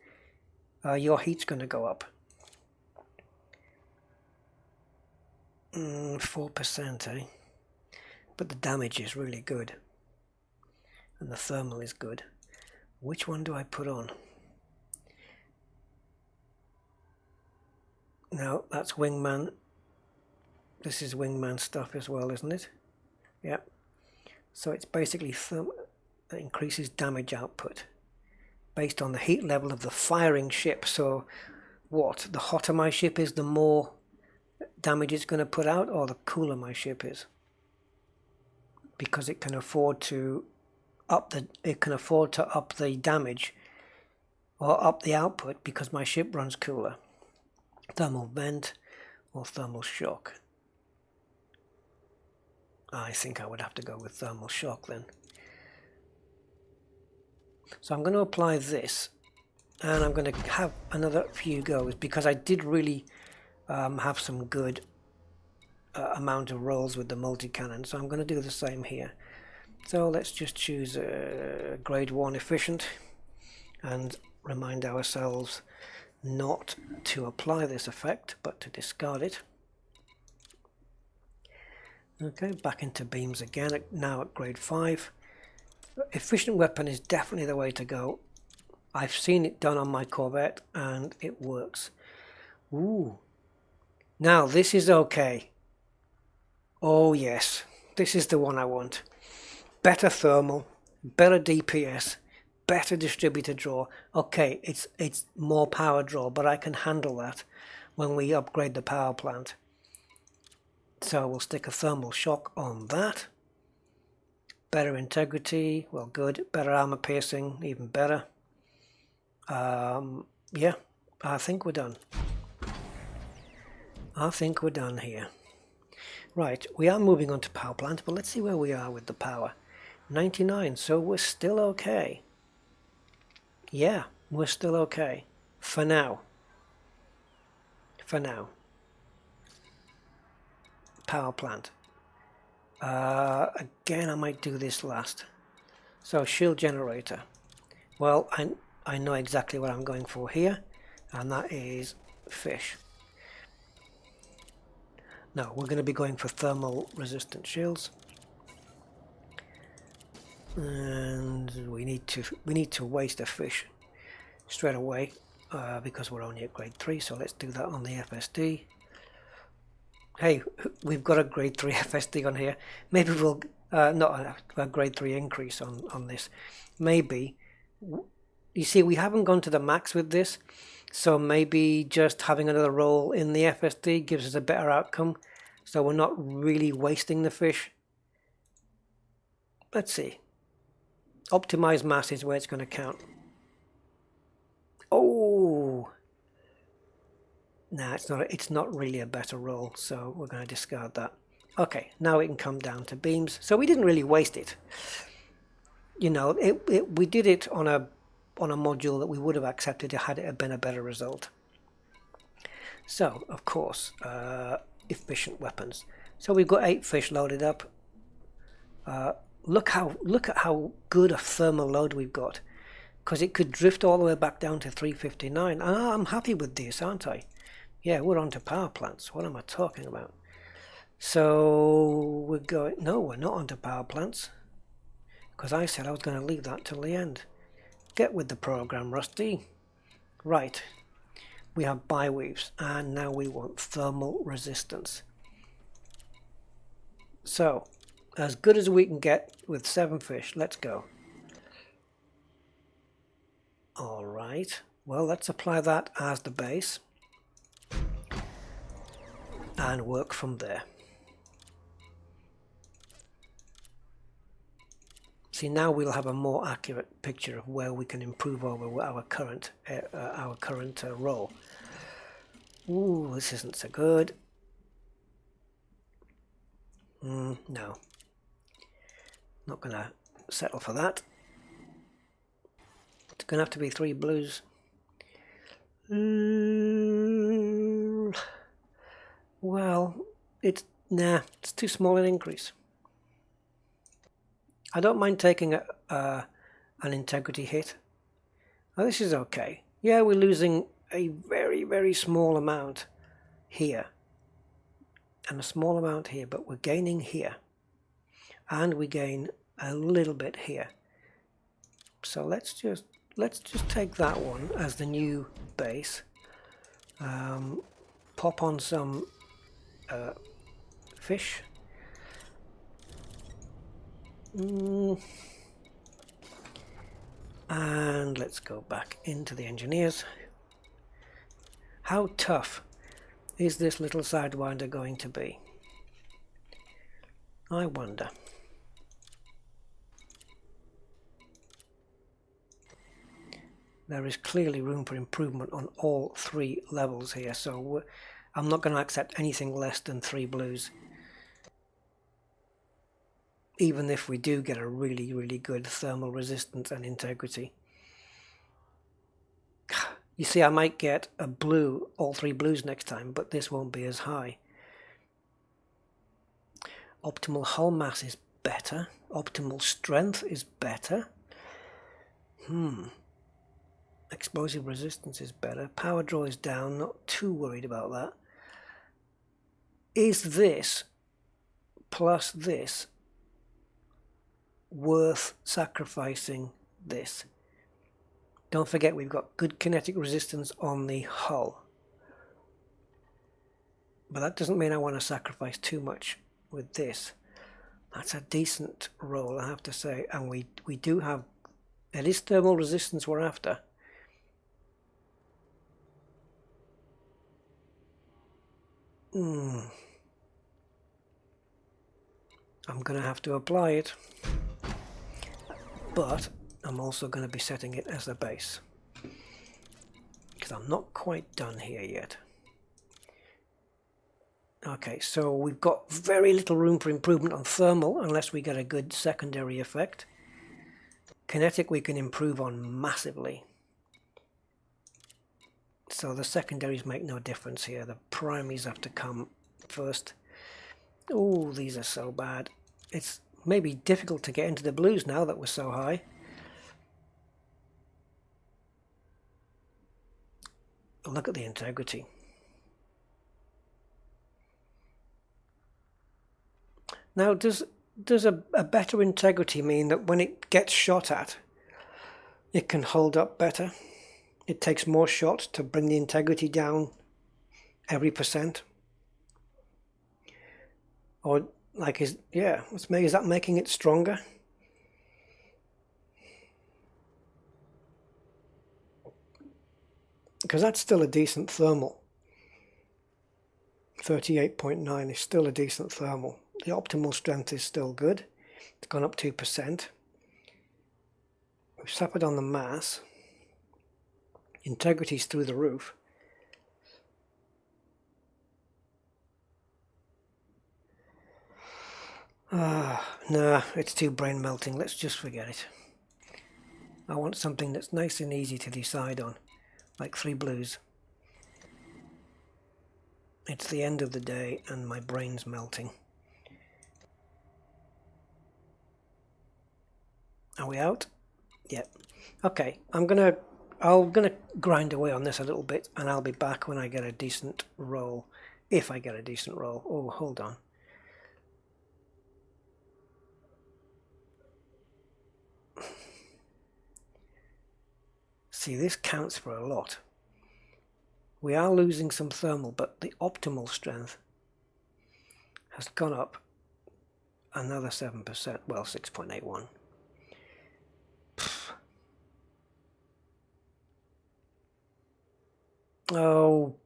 your heat's going to go up. 4%, eh? But the damage is really good, and the thermal is good. Which one do I put on? No, that's wingman. This is wingman stuff as well, isn't it? Yeah. So it's basically that increases damage output based on the heat level of the firing ship. So what? The hotter my ship is, the more damage it's going to put out, or the cooler my ship is, because it can afford to up the damage or up the output because my ship runs cooler. Thermal vent or thermal shock. I think I would have to go with thermal shock then. So I'm going to apply this, and I'm going to have another few goes because I did really have some good amount of rolls with the multi-cannon. So I'm going to do the same here. So let's just choose grade 1 efficient and remind ourselves not to apply this effect but to discard it. Okay, back into beams again, now at grade 5. Efficient weapon is definitely the way to go. I've seen it done on my Corvette and it works. Ooh. Now this is okay. Oh yes, this is the one I want. Better thermal, better DPS, better distributor draw. Okay, it's more power draw, but I can handle that when we upgrade the power plant. So we'll stick a thermal shock on that. Better integrity, well good. Better armor piercing, even better. Yeah, I think we're done. I think we're done here. Right, we are moving on to power plant, but let's see where we are with the power. 99, so we're still okay. Yeah, we're still okay. For now. For now. Power plant. Again, I might do this last. So shield generator. Well, I know exactly what I'm going for here, and that is fish. No, we're going to be going for thermal resistant shields, and we need to waste a fish straight away because we're only at grade 3. So let's do that on the FSD. Hey, we've got a grade 3 FSD on here. Maybe we'll not a grade 3 increase on this. Maybe, you see, we haven't gone to the max with this, so maybe just having another roll in the FSD gives us a better outcome, so we're not really wasting the fish. Let's see. Optimized mass is where it's going to count. Oh, nah, it's not really a better roll, so we're going to discard that. Okay, now it can come down to beams. So we didn't really waste it. You know, we did it on a module that we would have accepted had it been a better result. So, of course, efficient weapons. So we've got 8 fish loaded up. Look at how good a thermal load we've got, because it could drift all the way back down to 359. And I'm happy with this, aren't I? Yeah, we're on to power plants. What am I talking about? So we're going... No, we're not onto power plants, because I said I was going to leave that till the end. Get with the program, Rusty. Right. We have bi-weaves, and now we want thermal resistance. So, as good as we can get with 7 fish. Let's go. Alright. Well, let's apply that as the base and work from there. See, now we'll have a more accurate picture of where we can improve over our current roll. Ooh, this isn't so good. No, not gonna settle for that. It's gonna have to be 3 blues. Well, it's too small an increase. I don't mind taking an integrity hit. Now this is okay. Yeah, we're losing a very, very small amount here and a small amount here, but we're gaining here, and we gain a little bit here. So let's just take that one as the new base. Pop on some fish. And let's go back into the engineers. How tough is this little Sidewinder going to be? I wonder. There is clearly room for improvement on all 3 levels here, so I'm not going to accept anything less than 3 blues, even if we do get a really, really good thermal resistance and integrity. You see, I might get a blue, all 3 blues next time, but this won't be as high. Optimal hull mass is better. Optimal strength is better. Explosive resistance is better. Power draw is down, not too worried about that. Is this plus this worth sacrificing this? Don't forget, we've got good kinetic resistance on the hull, but that doesn't mean I want to sacrifice too much with this. That's a decent roll, I have to say, and we do have, it is thermal resistance we're after. I'm going to have to apply it, but I'm also going to be setting it as the base, because I'm not quite done here yet. Okay, so we've got very little room for improvement on thermal unless we get a good secondary effect. Kinetic we can improve on massively. So the secondaries make no difference here. The primaries have to come first. Oh, these are so bad. It's maybe difficult to get into the blues now that we're so high. Look at the integrity. Now, does a better integrity mean that when it gets shot at, it can hold up better? It takes more shots to bring the integrity down every percent? Or like is that making it stronger? Because that's still a decent thermal. 38.9 is still a decent thermal. The optimal strength is still good. It's gone up 2%. We've suffered on the mass. Integrity's through the roof. Nah, it's too brain melting. Let's just forget it. I want something that's nice and easy to decide on, like 3 blues. It's the end of the day and my brain's melting. Are we out? Yep. Okay, I'm gonna grind away on this a little bit, and I'll be back when I get a decent roll. If I get a decent roll. Oh, hold on. See, this counts for a lot. We are losing some thermal, but the optimal strength has gone up another 7%. Well, 6.81. Oh,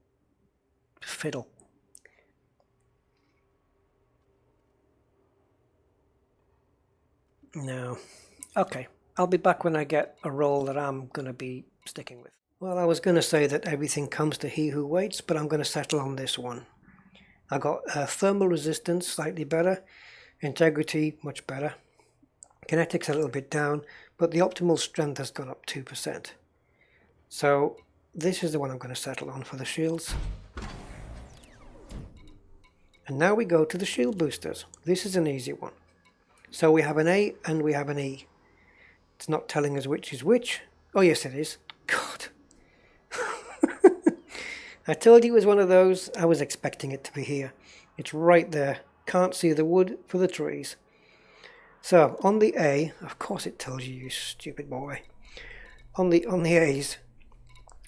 fiddle. No. Okay, I'll be back when I get a roll that I'm going to be sticking with. Well, I was going to say that everything comes to he who waits, but I'm going to settle on this one. I got thermal resistance slightly better, integrity much better, kinetics a little bit down, but the optimal strength has gone up 2%. So this is the one I'm going to settle on for the shields. And now we go to the shield boosters. This is an easy one. So we have an A and we have an E. It's not telling us which is which. Oh yes it is. God. I told you it was one of those. I was expecting it to be here. It's right there. Can't see the wood for the trees. So on the A, of course it tells you, you stupid boy. On the A's,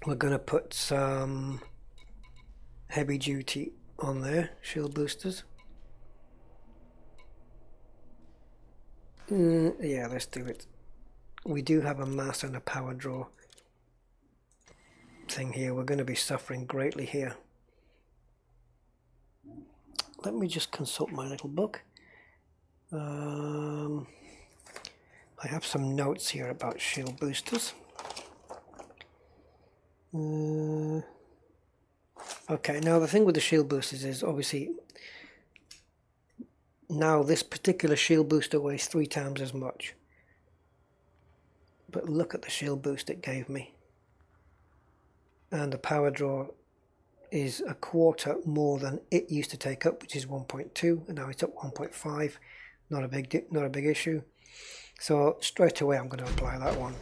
we're going to put some heavy duty on there, shield boosters. Yeah, let's do it. We do have a mass and a power draw thing here. We're going to be suffering greatly here. Let me just consult my little book. I have some notes here about shield boosters. Okay, now the thing with the shield boosters is obviously now this particular shield booster weighs 3 times as much. But look at the shield boost it gave me. And the power draw is a quarter more than it used to take up, which is 1.2, and now it's up 1.5. Not a big issue. So straight away I'm going to apply that one.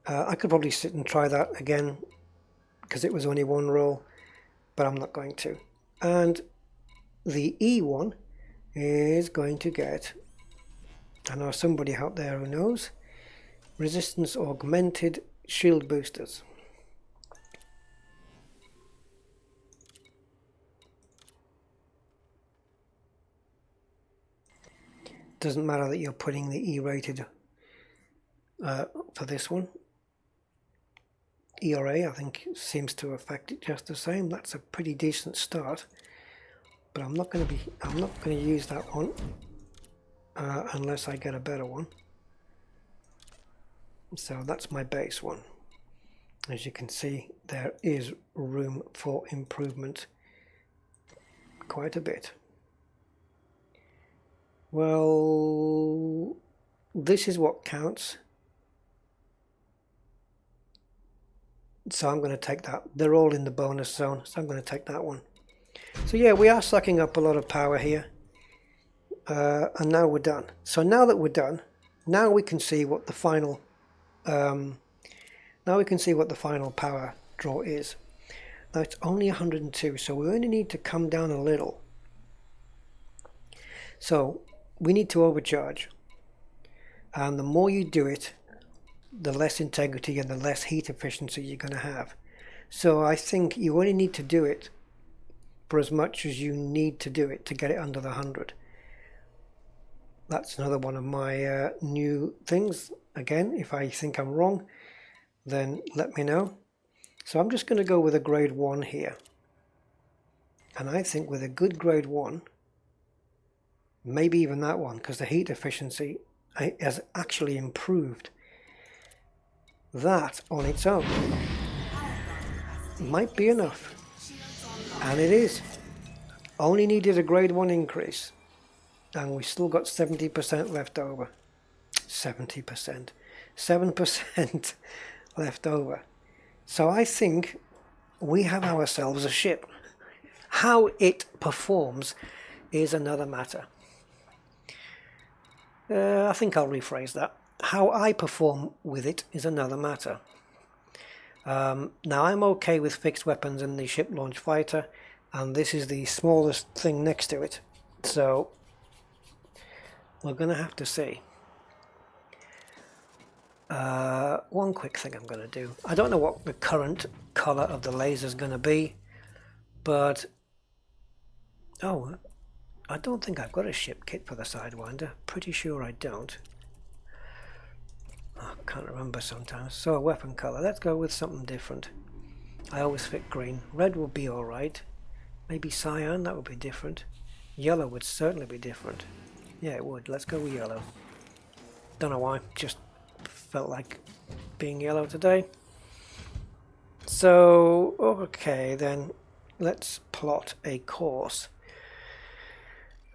I could probably sit and try that again because it was only one roll, but I'm not going to. And the E one is going to get, I know somebody out there who knows, resistance augmented shield boosters. Doesn't matter that you're putting the E rated for this one. ERA I think seems to affect it just the same. That's a pretty decent start, but I'm not going to use that one unless I get a better one. So that's my base one. As you can see, there is room for improvement quite a bit. Well, this is what counts. So I'm going to take that. They're all in the bonus zone, so I'm going to take that one. So yeah, we are sucking up a lot of power here. And now we're done. So now that we're done, now we can see what the final power draw is. Now it's only 102, so we only need to come down a little. So we need to overcharge, and the more you do it, the less integrity and the less heat efficiency you're going to have. So I think you only need to do it for as much as you need to do it to get it under the 100. That's another one of my new things. Again, if I think I'm wrong, then let me know. So I'm just going to go with a grade 1 here. And I think with a good grade 1, maybe even that one, because the heat efficiency has actually improved. That on its own might be enough. And it is. Only needed a grade 1 increase. And we still got 70% left over. 70%. 7% left over. So I think we have ourselves a ship. How it performs is another matter. I think I'll rephrase that. How I perform with it is another matter. Now I'm okay with fixed weapons in the ship launch fighter, and this is the smallest thing next to it. So we're going to have to see. One quick thing I'm going to do. I don't know what the current color of the laser is going to be, but oh, I don't think I've got a ship kit for the Sidewinder. Pretty sure I don't. I can't remember sometimes. So a weapon color. Let's go with something different. I always fit green. Red would be alright. Maybe cyan, that would be different. Yellow would certainly be different. Yeah, it would. Let's go with yellow. Don't know why. Just felt like being yellow today. So, okay, then let's plot a course.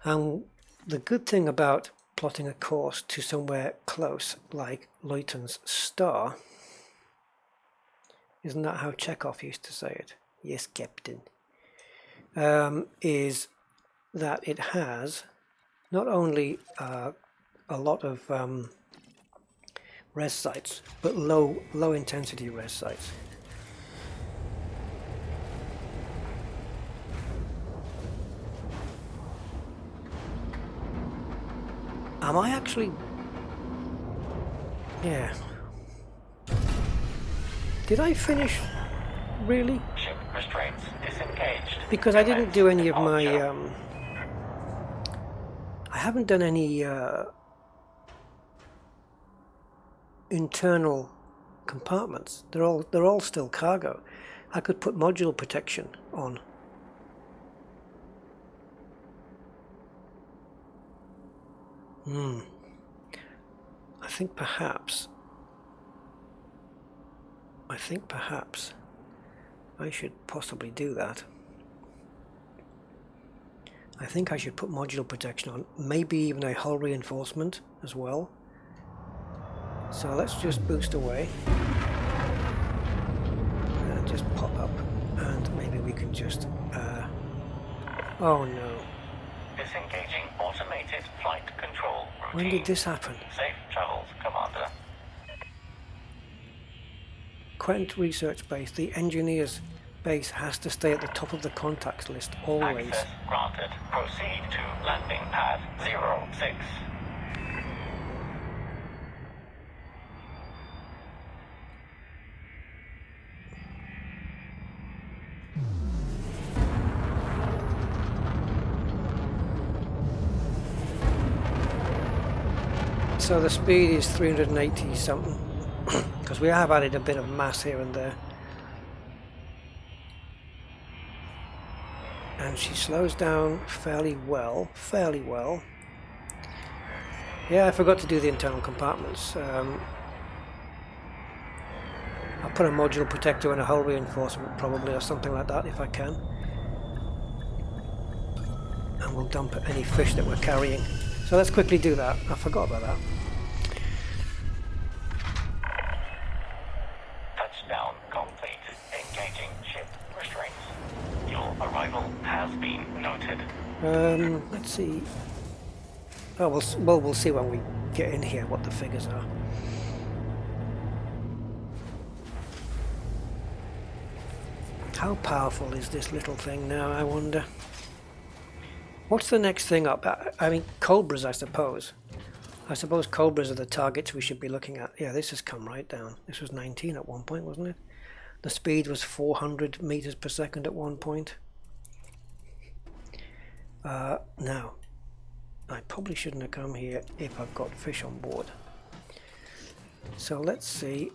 And the good thing about plotting a course to somewhere close, like Luyten's star, isn't that how Chekhov used to say it? Yes, Captain. Is that it has not only a lot of res sites, but low intensity res sites. Am I actually? Yeah. Did I finish? Really? Ship restraints disengaged. Because I didn't do any of my I haven't done any internal compartments. They're all still cargo. I could put module protection on. I think perhaps I should possibly do that. I think I should put modular protection on, maybe even a hull reinforcement as well. So let's just boost away and just pop up, and maybe we can just oh no. Disengaging automated flight control routine. When did this happen? Safe travels, Commander. Qwent Research Base, the engineers base has to stay at the top of the contacts list always. Access granted. Proceed to landing pad 06. So the speed is 380 something, because we have added a bit of mass here and there. And she slows down fairly well. Yeah, I forgot to do the internal compartments. I'll put a modular protector and a hull reinforcement probably, or something like that if I can. and we'll dump any fish that we're carrying. So let's quickly do that. I forgot about that. Touchdown complete. Engaging ship restraints. Your arrival has been noted. Let's see. Oh, we'll see when we get in here what the figures are. How powerful is this little thing now, I wonder? What's the next thing up? I mean, cobras, I suppose. I suppose cobras are the targets we should be looking at. Yeah, this has come right down. This was 19 at one point, wasn't it? The speed was 400 meters per second at one point. Now, I probably shouldn't have come here if I've got fish on board. So let's see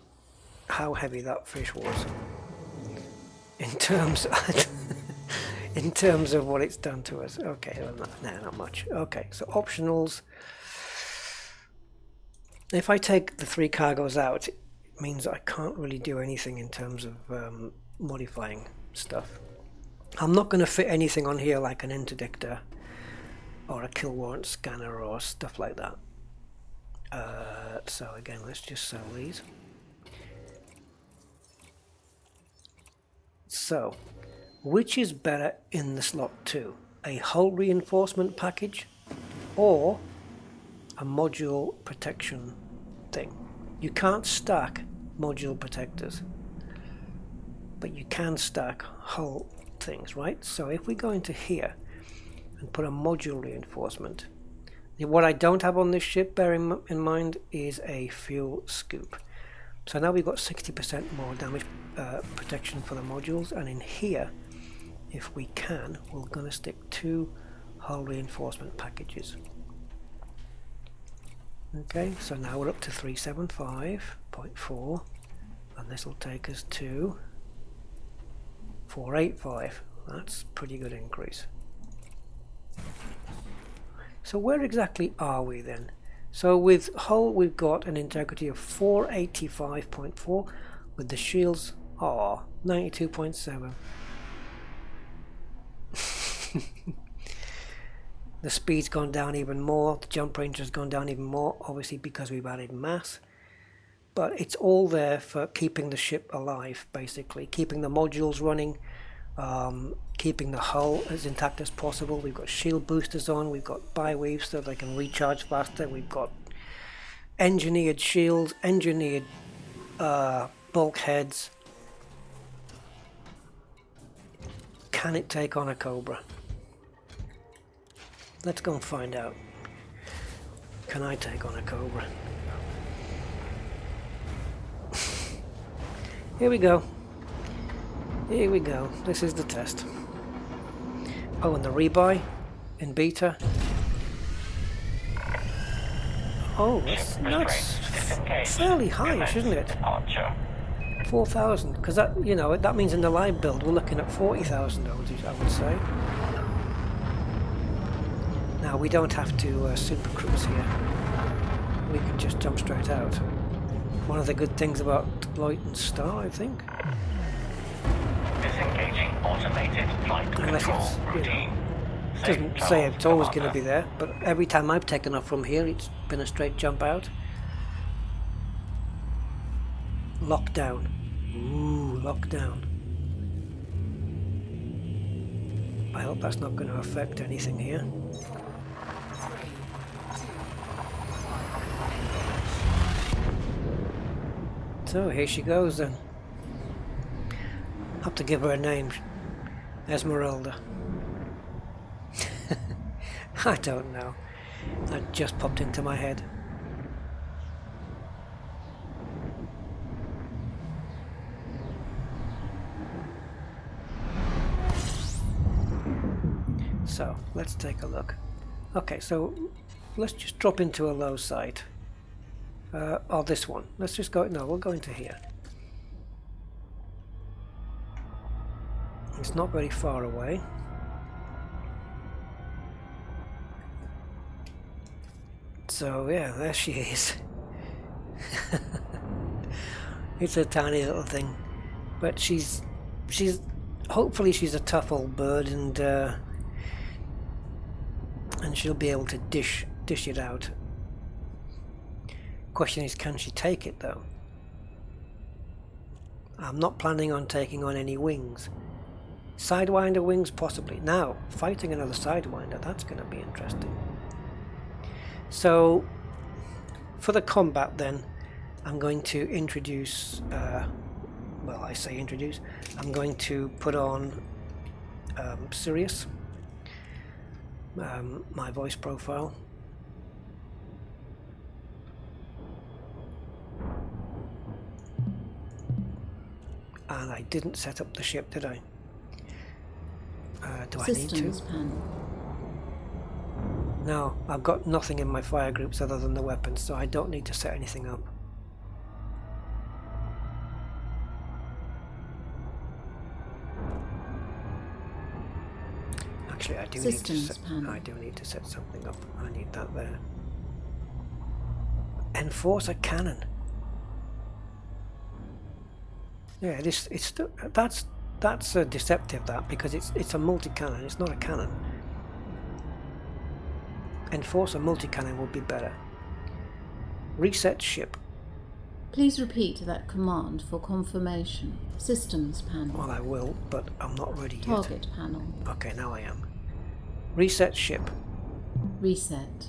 how heavy that fish was. In terms of what it's done to us. Okay, well, not much. Okay, so optionals. If I take the 3 cargoes out, it means I can't really do anything in terms of modifying stuff. I'm not going to fit anything on here like an interdictor or a kill warrant scanner or stuff like that. So again, let's just sell these. So, which is better in the slot 2? A hull reinforcement package or a module protection thing? You can't stack module protectors, but you can stack hull things, right? So if we go into here and put a module reinforcement, what I don't have on this ship, bear in mind, is a fuel scoop. So now we've got 60% more damage protection for the modules, and in here, if we can, we're going to stick 2 hull reinforcement packages. Okay, so now we're up to 375.4, and this will take us to 485. That's a pretty good increase. So where exactly are we then? So with hull we've got an integrity of 485.4, with the shields 92.7. The speed's gone down even more, the jump range has gone down even more, obviously because we've added mass. But it's all there for keeping the ship alive, basically, keeping the modules running, keeping the hull as intact as possible. We've got shield boosters on, we've got bi-weaves so they can recharge faster, we've got engineered shields, engineered bulkheads. Can it take on a Cobra? Let's go and find out. Can I take on a Cobra? Here we go. Here we go. This is the test. Oh, and the rebuy in beta. Oh, that's fairly high, isn't it? 4,000, because that, you know, that means in the live build we're looking at 40,000, I would say. Now we don't have to super cruise here. We can just jump straight out. One of the good things about Deploy and Star, I think. Disengaging automated flight control routine. It doesn't say it's always going to be there, but every time I've taken off from here, it's been a straight jump out. Lockdown. Ooh, lockdown. I hope that's not going to affect anything here. So here she goes then. Have to give her a name. Esmeralda. I don't know. That just popped into my head. So let's take a look. Okay, so let's just drop into a low side. Or this one. Let's just go. No, we'll go into here. It's not very far away. So yeah, there she is. It's a tiny little thing, but she's hopefully she's a tough old bird, and and she'll be able to dish it out. Question is, can she take it though? I'm not planning on taking on any wings. Sidewinder wings possibly. Now, fighting another Sidewinder, that's going to be interesting. So, for the combat then, I'm going to introduce, well, I say introduce, I'm going to put on Sirius, my voice profile. And I didn't set up the ship, did I? Do I need to? Panel. No, I've got nothing in my fire groups other than the weapons, so I don't need to set anything up. Actually, I do need to set something up. I need that there. Enforcer cannon. Yeah, that's deceptive, that, because it's a multi-cannon. It's not a cannon. Enforcer multi-cannon would be better. Reset ship. Please repeat that command for confirmation. Systems panel. Well, I will, but I'm not ready yet. Target panel. Okay, now I am. Reset ship. Reset.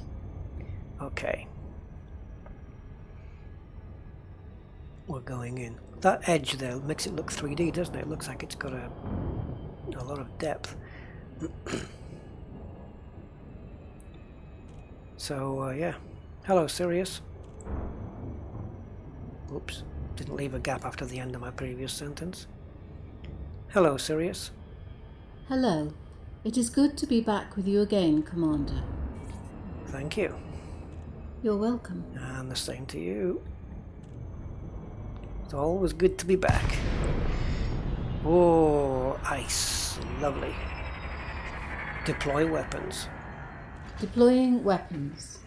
Okay. We're going in. That edge there makes it look 3D, doesn't it? It looks like it's got a lot of depth. So, yeah. Hello, Sirius. Oops. Didn't leave a gap after the end of my previous sentence. Hello, Sirius. Hello. It is good to be back with you again, Commander. Thank you. You're welcome. And the same to you. It's always good to be back. Oh, ice. Lovely. Deploy weapons. Deploying weapons.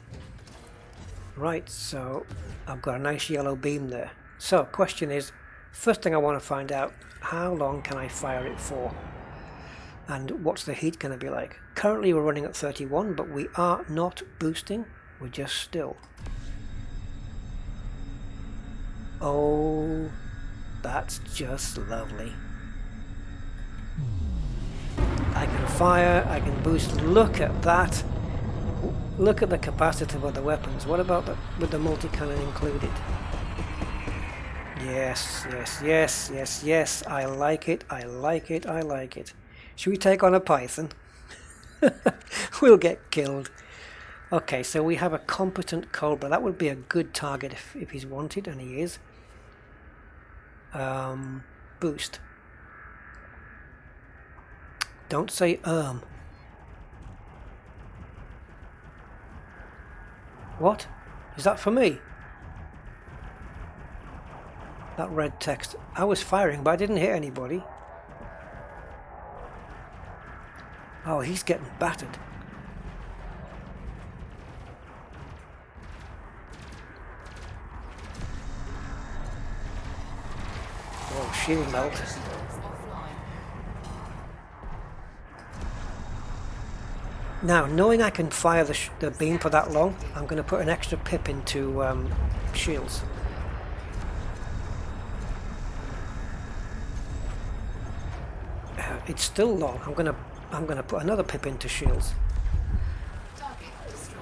Right, so I've got a nice yellow beam there. So, question is, first thing I want to find out, how long can I fire it for? And what's the heat going to be like? Currently we're running at 31, but we are not boosting, we're just still. Oh, that's just lovely. I can fire, I can boost. Look at that. Look at the capacitive of the weapons. What about with the multi-cannon included? Yes, yes, yes, yes, yes. I like it, I like it, I like it. Should we take on a python? We'll get killed. Okay, so we have a competent Cobra. That would be a good target if he's wanted, and he is. Boost. Don't say What? Is that for me? That red text. I was firing, but I didn't hit anybody. Oh, he's getting battered. Oh, shield melt. Now, knowing I can fire the beam for that long, I'm going to put an extra pip into shields. It's still long. I'm going to put another pip into shields.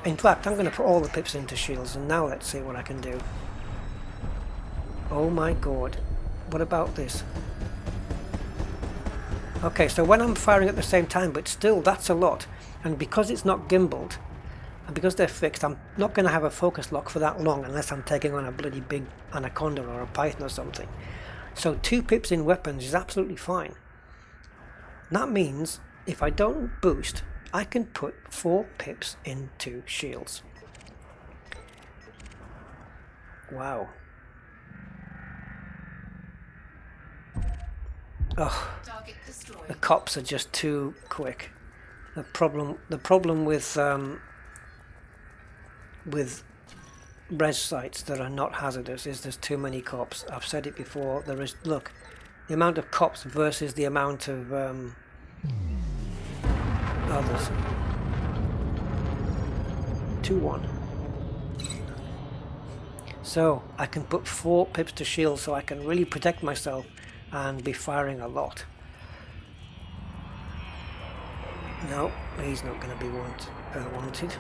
In fact, I'm going to put all the pips into shields, and now let's see what I can do. Oh my god. What about this? Okay, so when I'm firing at the same time, but still, that's a lot. And because it's not gimbaled, and because they're fixed, I'm not going to have a focus lock for that long unless I'm taking on a bloody big anaconda or a python or something. So 2 pips in weapons is absolutely fine. That means if I don't boost, I can put 4 pips into shields. Wow. Oh, the cops are just too quick. The problem with res sites that are not hazardous is there's too many cops. I've said it before. There is, look, the amount of cops versus the amount of others. 2-1. So I can put 4 pips to shield, so I can really protect myself and be firing a lot. No, he's not going to be wanted.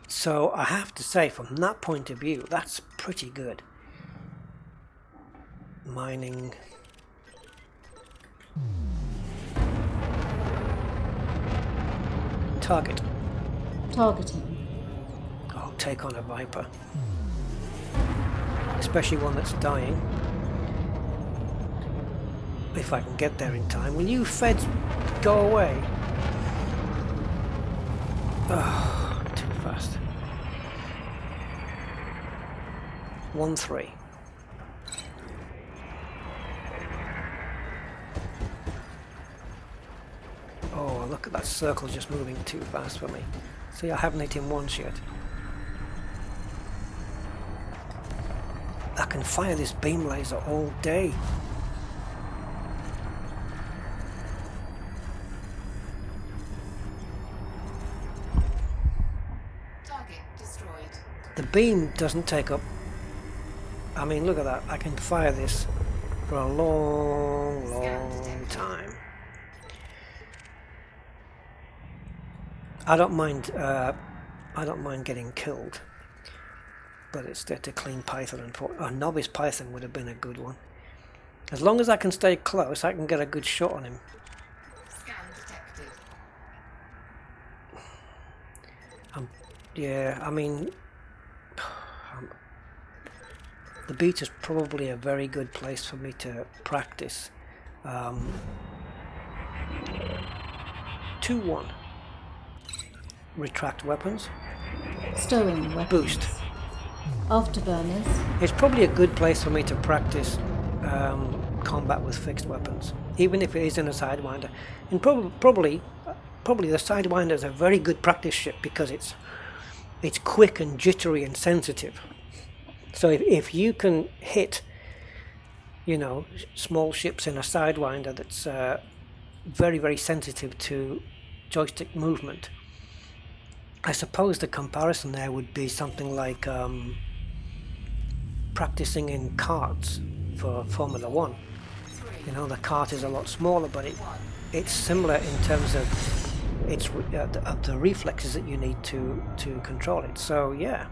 So I have to say, from that point of view, that's pretty good. Mining. Target. Targeting. I'll take on a Viper. Especially one that's dying. If I can get there in time. Will you feds go away? Oh, too fast. 1-3. Oh, look at that circle just moving too fast for me. See, I haven't hit him once yet. I can fire this beam laser all day. Target destroyed. The beam doesn't take up. I mean, look at that. I can fire this for a long time. I don't mind getting killed, but it's there to clean Python, and a novice Python would have been a good one. As long as I can stay close, I can get a good shot on him. Scan detected. Yeah, I mean, the beat is probably a very good place for me to practice. 2-1. Retract weapons. Stowing weapons. Boost. Afterburners. It's probably a good place for me to practice combat with fixed weapons, even if it is in a Sidewinder. And probably the Sidewinder is a very good practice ship because it's quick and jittery and sensitive. So if you can hit, you know, small ships in a Sidewinder that's very, very sensitive to joystick movement, I suppose the comparison there would be something like practicing in karts for Formula 1. You know, the kart is a lot smaller, but it's similar in terms of the reflexes that you need to control it. So yeah,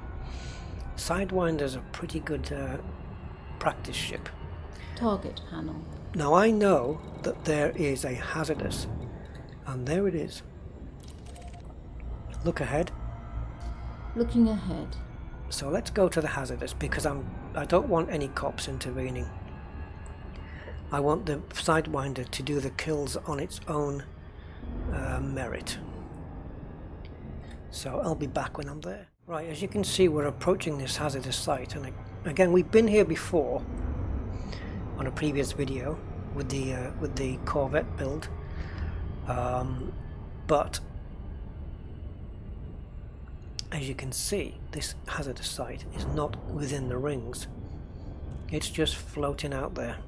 Sidewinder's a pretty good practice ship. Target panel. Now I know that there is a hazardous, and there it is. Look ahead. Looking ahead. So let's go to the hazardous because I don't want any cops intervening. I want the Sidewinder to do the kills on its own merit. So I'll be back when I'm there. Right, as you can see, we're approaching this hazardous site, and again, we've been here before on a previous video with the Corvette build, but as you can see, this hazardous site is not within the rings. It's just floating out there.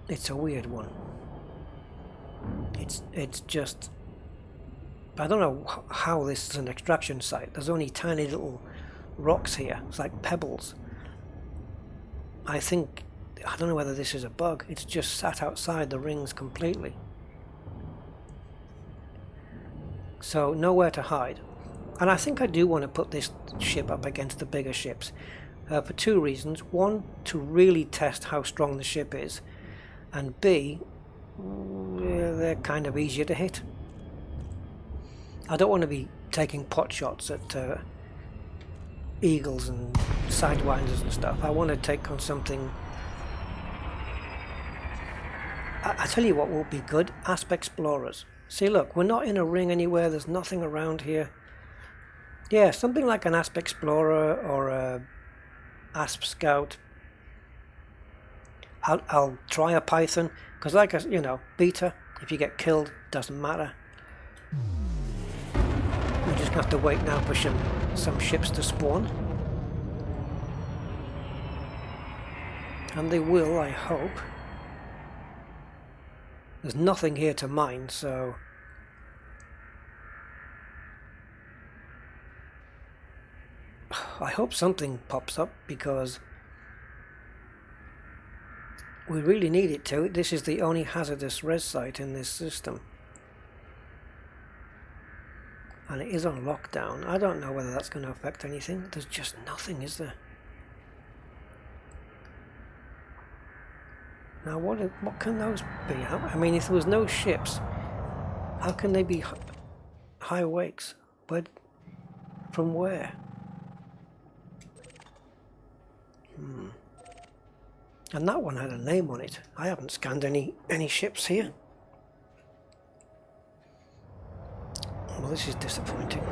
It's a weird one. It's just, I don't know how this is an extraction site. There's only tiny little rocks here. It's like pebbles. I don't know whether this is a bug. It's just sat outside the rings completely. So nowhere to hide. And I think I do want to put this ship up against the bigger ships for two reasons. One, to really test how strong the ship is, and B, they're kind of easier to hit. I don't want to be taking pot shots at Eagles and Sidewinders and stuff. I want to take on something. I tell you what will be good, Asp Explorers. See, look, we're not in a ring anywhere, there's nothing around here. Yeah, something like an Asp Explorer or a Asp Scout. I'll try a Python, because like a, you know, beta, if you get killed, doesn't matter. We're just going to have to wait now for some ships to spawn. And they will, I hope. There's nothing here to mine, so I hope something pops up, because we really need it to. This is the only hazardous res site in this system. And it is on lockdown. I don't know whether that's going to affect anything. There's just nothing, is there? Now what can those be? I mean, if there was no ships, how can they be high wakes? But from where? And that one had a name on it. I haven't scanned any ships here. Well, this is disappointing.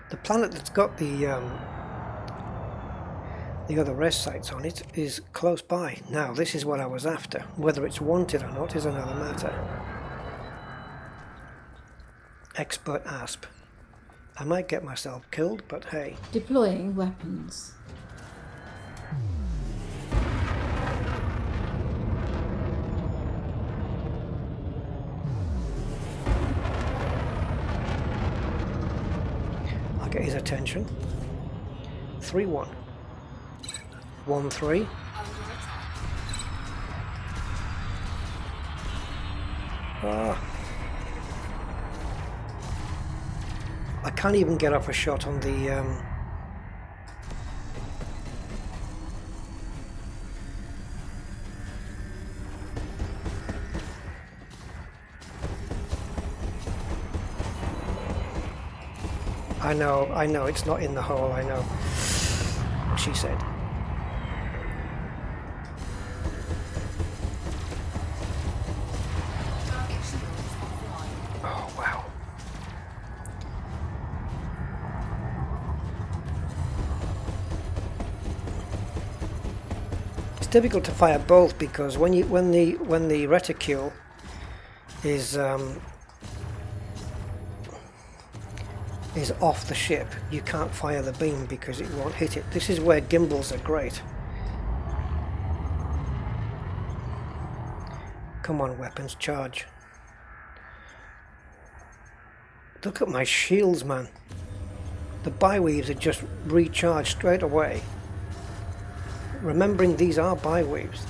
The planet that's got the other res sites on it is close by. Now, this is what I was after. Whether it's wanted or not is another matter. Expert ASP. I might get myself killed, but hey. Deploying weapons. I'll get his attention. 3-1. 1-3. Ah. I can't even get off a shot on the I know it's not in the hole, I know. She said. Oh wow. It's difficult to fire both, because when the reticule is off the ship, you can't fire the beam because it won't hit it. This is where gimbals are great. Come on, weapons, charge. Look at my shields, man. The biweaves are just recharged straight away. Remembering these are biweaves.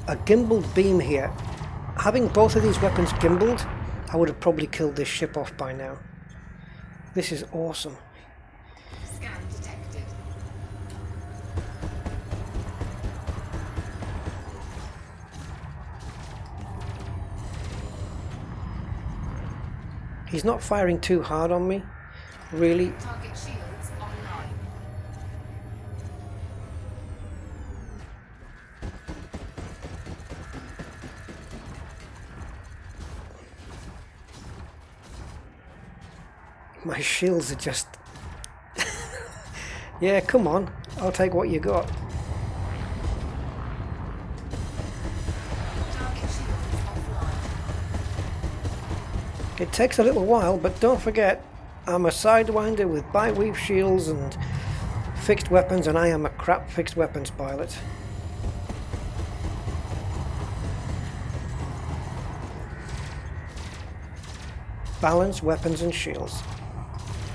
A gimbaled beam here. Having both of these weapons gimbaled, I would have probably killed this ship off by now. This is awesome. Scan detected. He's not firing too hard on me, really. Target shields online. My shields are just... Yeah, come on. I'll take what you got. Target shields offline. It takes a little while, but don't forget, I'm a Sidewinder with biweave shields and fixed weapons, and I am a crap fixed weapons pilot. Balance weapons and shields.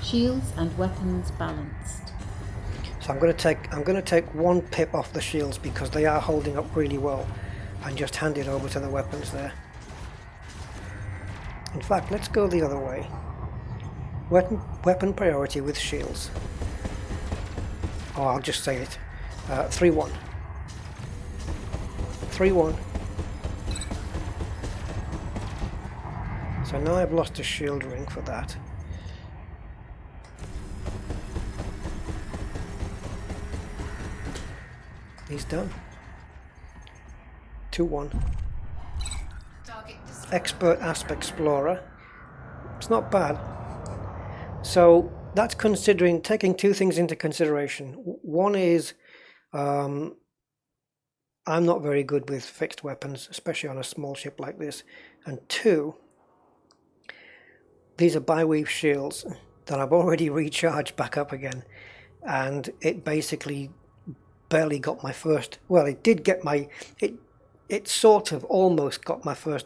Shields and weapons balanced. So I'm going to take one pip off the shields because they are holding up really well, and just hand it over to the weapons there. In fact, let's go the other way. Weapon priority with shields. Oh, I'll just say it. 3-1. 3-1. So now I've lost a shield ring for that. He's done. 2-1. Target destroyed. Expert Asp Explorer. It's not bad. So that's taking two things into consideration. One is I'm not very good with fixed weapons, especially on a small ship like this. And two, these are biweave shields that I've already recharged back up again, and it basically barely got my first, well, it did get my, it sort of almost got my first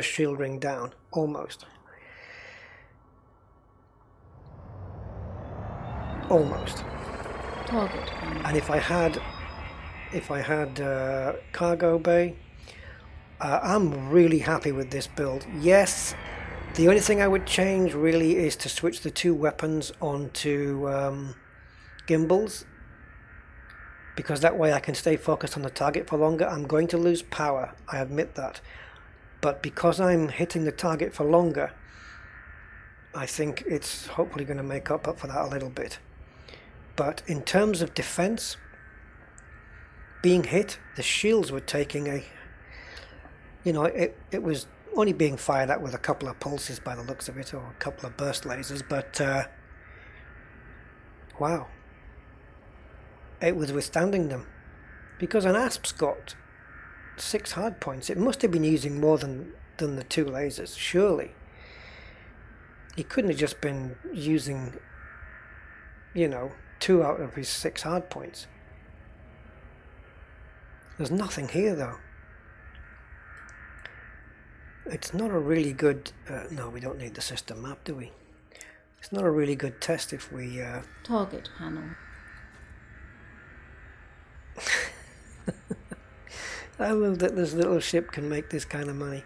shield ring down, almost. Almost. Target panel. And if I had cargo bay, I'm really happy with this build. Yes, the only thing I would change really is to switch the 2 weapons onto gimbals, because that way I can stay focused on the target for longer. I'm going to lose power, I admit that, but because I'm hitting the target for longer, I think it's hopefully going to make up for that a little bit. But in terms of defense, being hit, the shields were taking a, you know, it was only being fired at with a couple of pulses by the looks of it, or a couple of burst lasers, but wow, it was withstanding them. Because an ASP's got 6 hard points, it must have been using more than the 2 lasers, surely. He couldn't have just been using, you know, 2 out of his 6 hard points. There's nothing here though. It's not a really good, no, we don't need the system map, do we? It's not a really good test if we... Target panel. I love that this little ship can make this kind of money.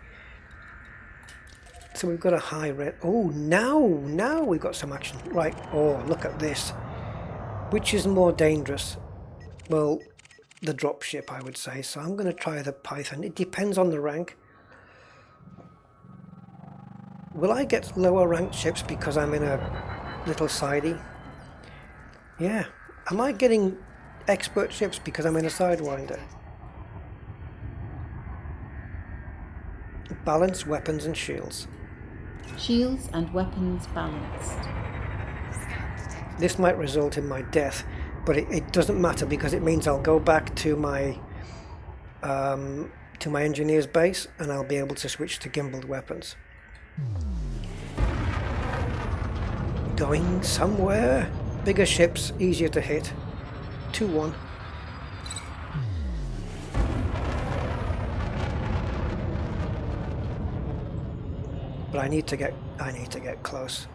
So we've got a high rate. Oh, now we've got some action. Right, oh, look at this. Which is more dangerous? Well, the drop ship, I would say. So I'm going to try the Python. It depends on the rank. Will I get lower ranked ships because I'm in a little sidey? Yeah. Am I getting expert ships because I'm in a Sidewinder? Balance weapons and shields. Shields and weapons balanced. This might result in my death, but it doesn't matter because it means I'll go back to my engineer's base and I'll be able to switch to gimbaled weapons. Going somewhere. Bigger ships, easier to hit. 2-1. But I need to get close.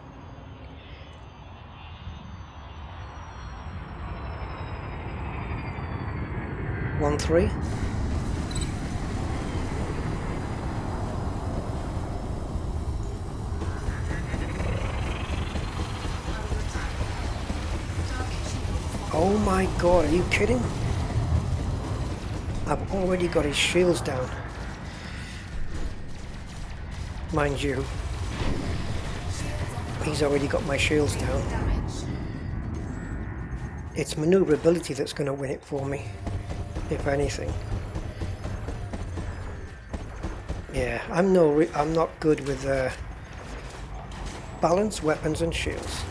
One, 3. Oh my god, are you kidding? I've already got his shields down. Mind you, he's already got my shields down. It's maneuverability that's going to win it for me, if anything. Yeah, I'm not good with balance, weapons and shields.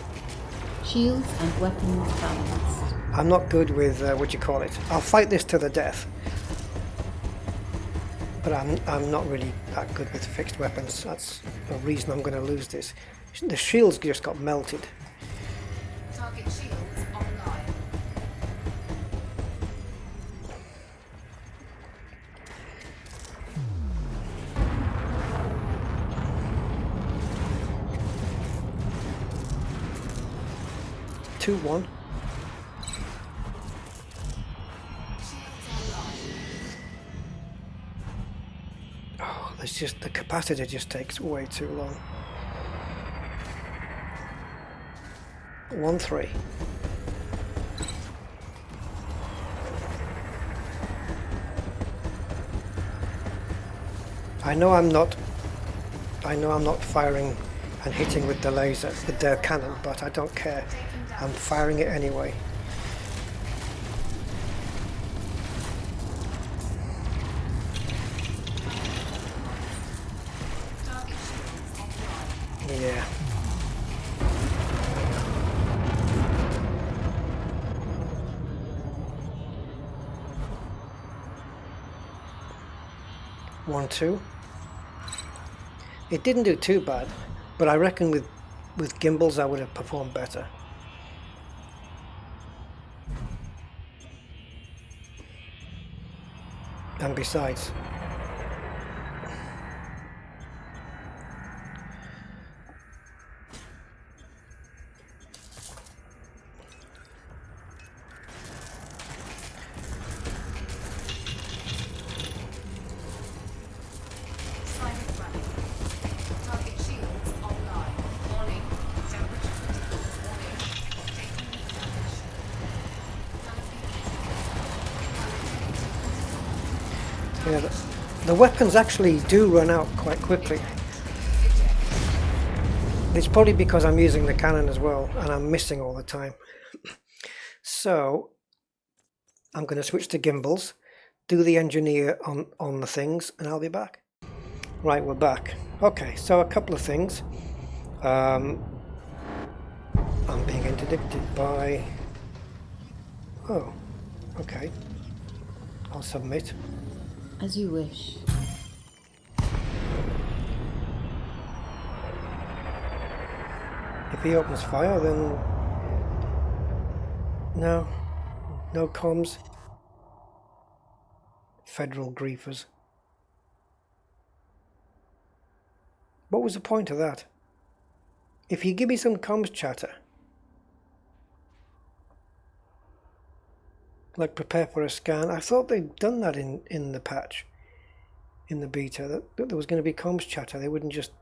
Shields and weapons balanced. I'm not good with what do you call it? I'll fight this to the death, but I'm not really that good with fixed weapons. That's the reason I'm going to lose this. The shields just got melted. Target shields online. Two, 1. Oh, there's just the capacitor just takes way too long. 1, 3. I know I'm not firing and hitting with the laser, with the cannon, but I don't care. I'm firing it anyway. Yeah. One, 2. It didn't do too bad, but I reckon with gimbals I would have performed better. And besides, Silent running. Target shields online. Warning. Temperature critical. Warning. Taking lead damage. yeah, the weapons actually do run out quite quickly. It's probably because I'm using the cannon as well and I'm missing all the time. So I'm going to switch to gimbals, do the engineer on the things, and I'll be back. Right, we're back. Okay, so a couple of things. I'm being interdicted by... Oh, okay. I'll submit. As you wish. If he opens fire, then... No comms. Federal griefers. What was the point of that? If you give me some comms chatter, like prepare for a scan, I thought they'd done that in the patch, in the beta, that there was going to be comms chatter. They wouldn't just...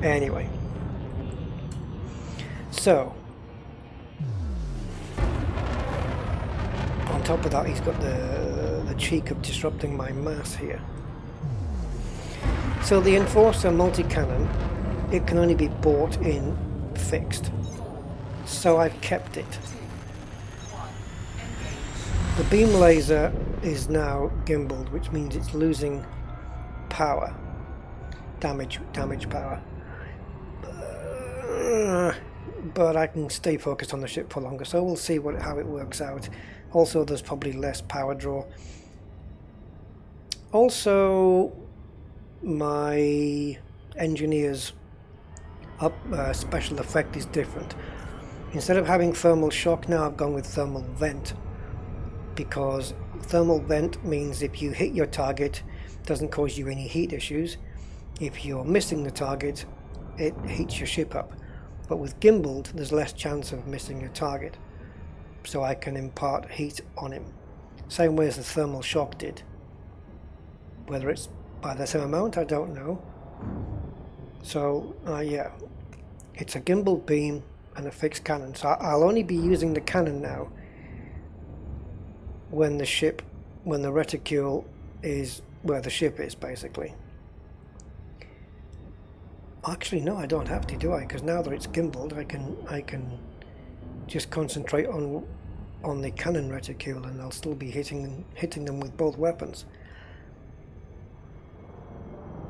Anyway, so on top of that, he's got the cheek of disrupting my mass here. So the Enforcer multi-cannon, it can only be bought in fixed, so I've kept it. The beam laser is now gimbaled, which means it's losing power, damage power. But I can stay focused on the ship for longer, so we'll see how it works out. Also, there's probably less power draw. Also, my engineer's special effect is different. Instead of having thermal shock, now I've gone with thermal vent, because thermal vent means if you hit your target, it doesn't cause you any heat issues. If you're missing the target, it heats your ship up. But with gimbaled, there's less chance of missing your target, so I can impart heat on him. Same way as the thermal shock did. Whether it's by the same amount, I don't know. So yeah, it's a gimbaled beam and a fixed cannon. So I'll only be using the cannon now when the reticule is where the ship is, basically. Actually, no, I don't have to, do I? Because now that it's gimbaled, I can just concentrate on the cannon reticule, and I'll still be hitting them with both weapons.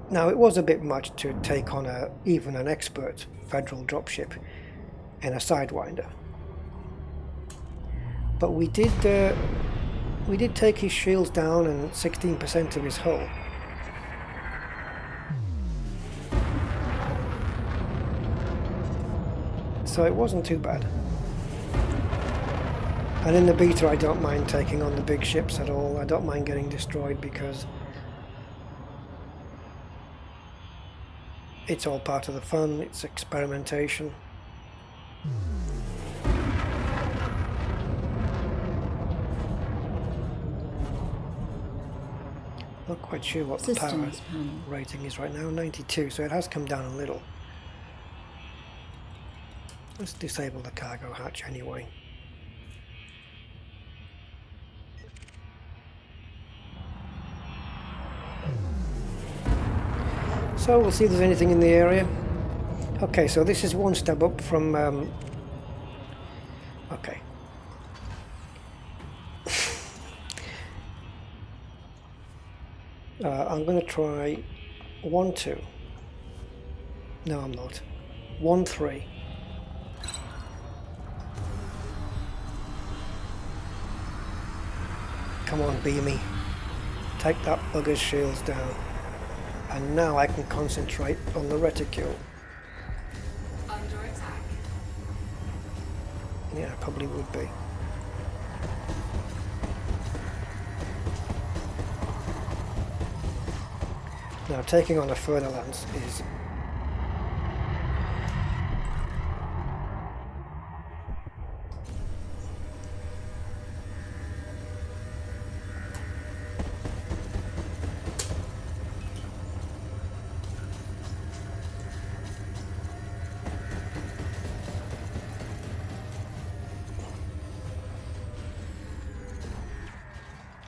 Now, it was a bit much to take on even an expert Federal dropship in a Sidewinder, but we did take his shields down and 16% of his hull. So it wasn't too bad. And in the beta, I don't mind taking on the big ships at all. I don't mind getting destroyed, because it's all part of the fun. It's experimentation. Not quite sure what the power rating is right now. 92, so it has come down a little. Let's disable the cargo hatch anyway. So we'll see if there's anything in the area. Okay, so this is one step up from... okay. I'm going to try 1-2. No, I'm not. 1-3. Come on, Beamy. Take that bugger's shields down. And now I can concentrate on the reticule. Under attack. Yeah, it probably would be. Now, taking on a fer-de-lance is...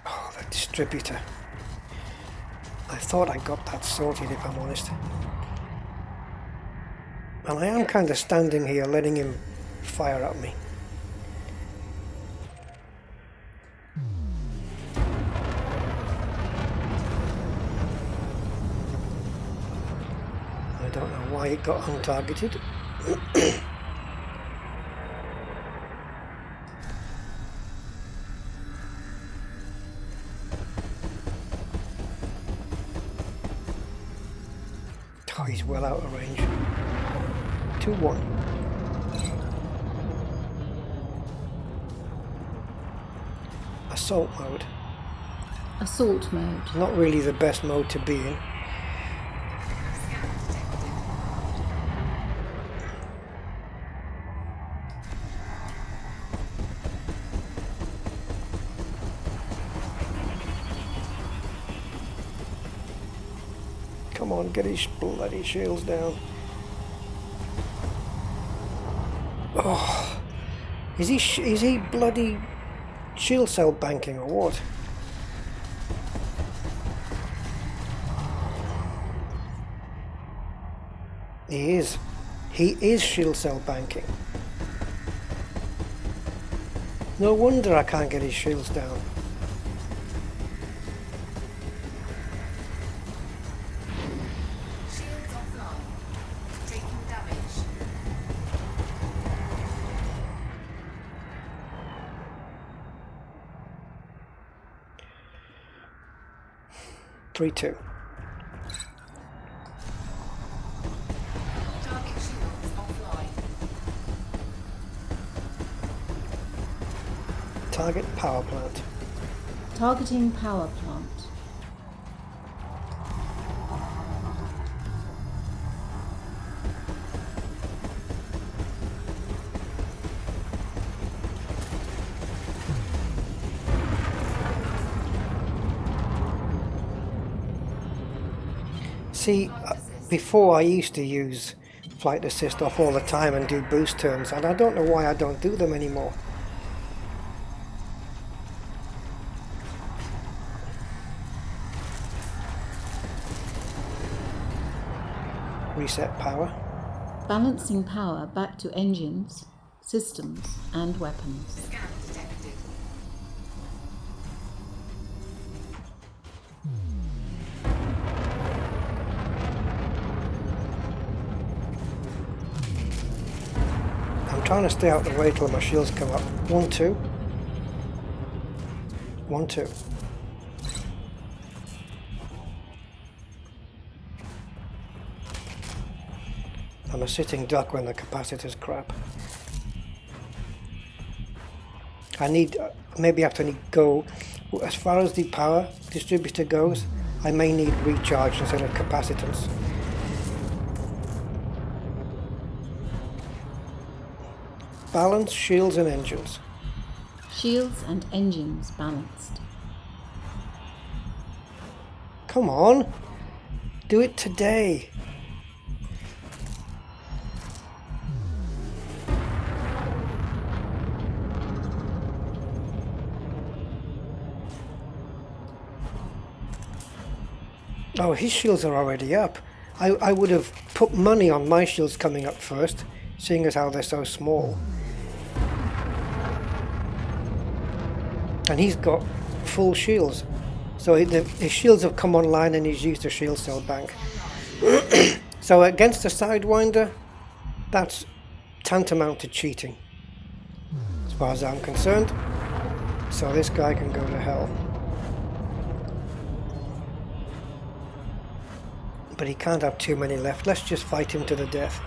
Oh, the distributor. I thought I got that sorted, if I'm honest. And I am kind of standing here letting him fire at me. I don't know why it got untargeted. Oh, he's well out of range. 2-1. Assault mode. Assault mode. Not really the best mode to be in. Come on, get his bloody shields down. Oh, is he bloody shield cell banking or what? He is. He is shield cell banking. No wonder I can't get his shields down. Shields offline. Taking damage. 3-2. Target shields offline. Target power plant. Targeting power plant. See, before I used to use flight assist off all the time and do boost turns, and I don't know why I don't do them anymore. Reset power. Balancing power back to engines, systems and weapons. Scan detected. I'm trying to stay out the way till my shields come up. 1-2. 1-2. I'm a sitting duck when the capacitor's crap. I need, maybe after I go, as far as the power distributor goes, I may need recharge instead of capacitance. Balance shields and engines. Shields and engines balanced. Come on, do it today. Oh, his shields are already up. I would have put money on my shields coming up first, seeing as how they're so small. And he's got full shields. So his shields have come online and he's used a shield cell bank. So against a Sidewinder, that's tantamount to cheating, as far as I'm concerned. So this guy can go to hell. But he can't have too many left. Let's just fight him to the death.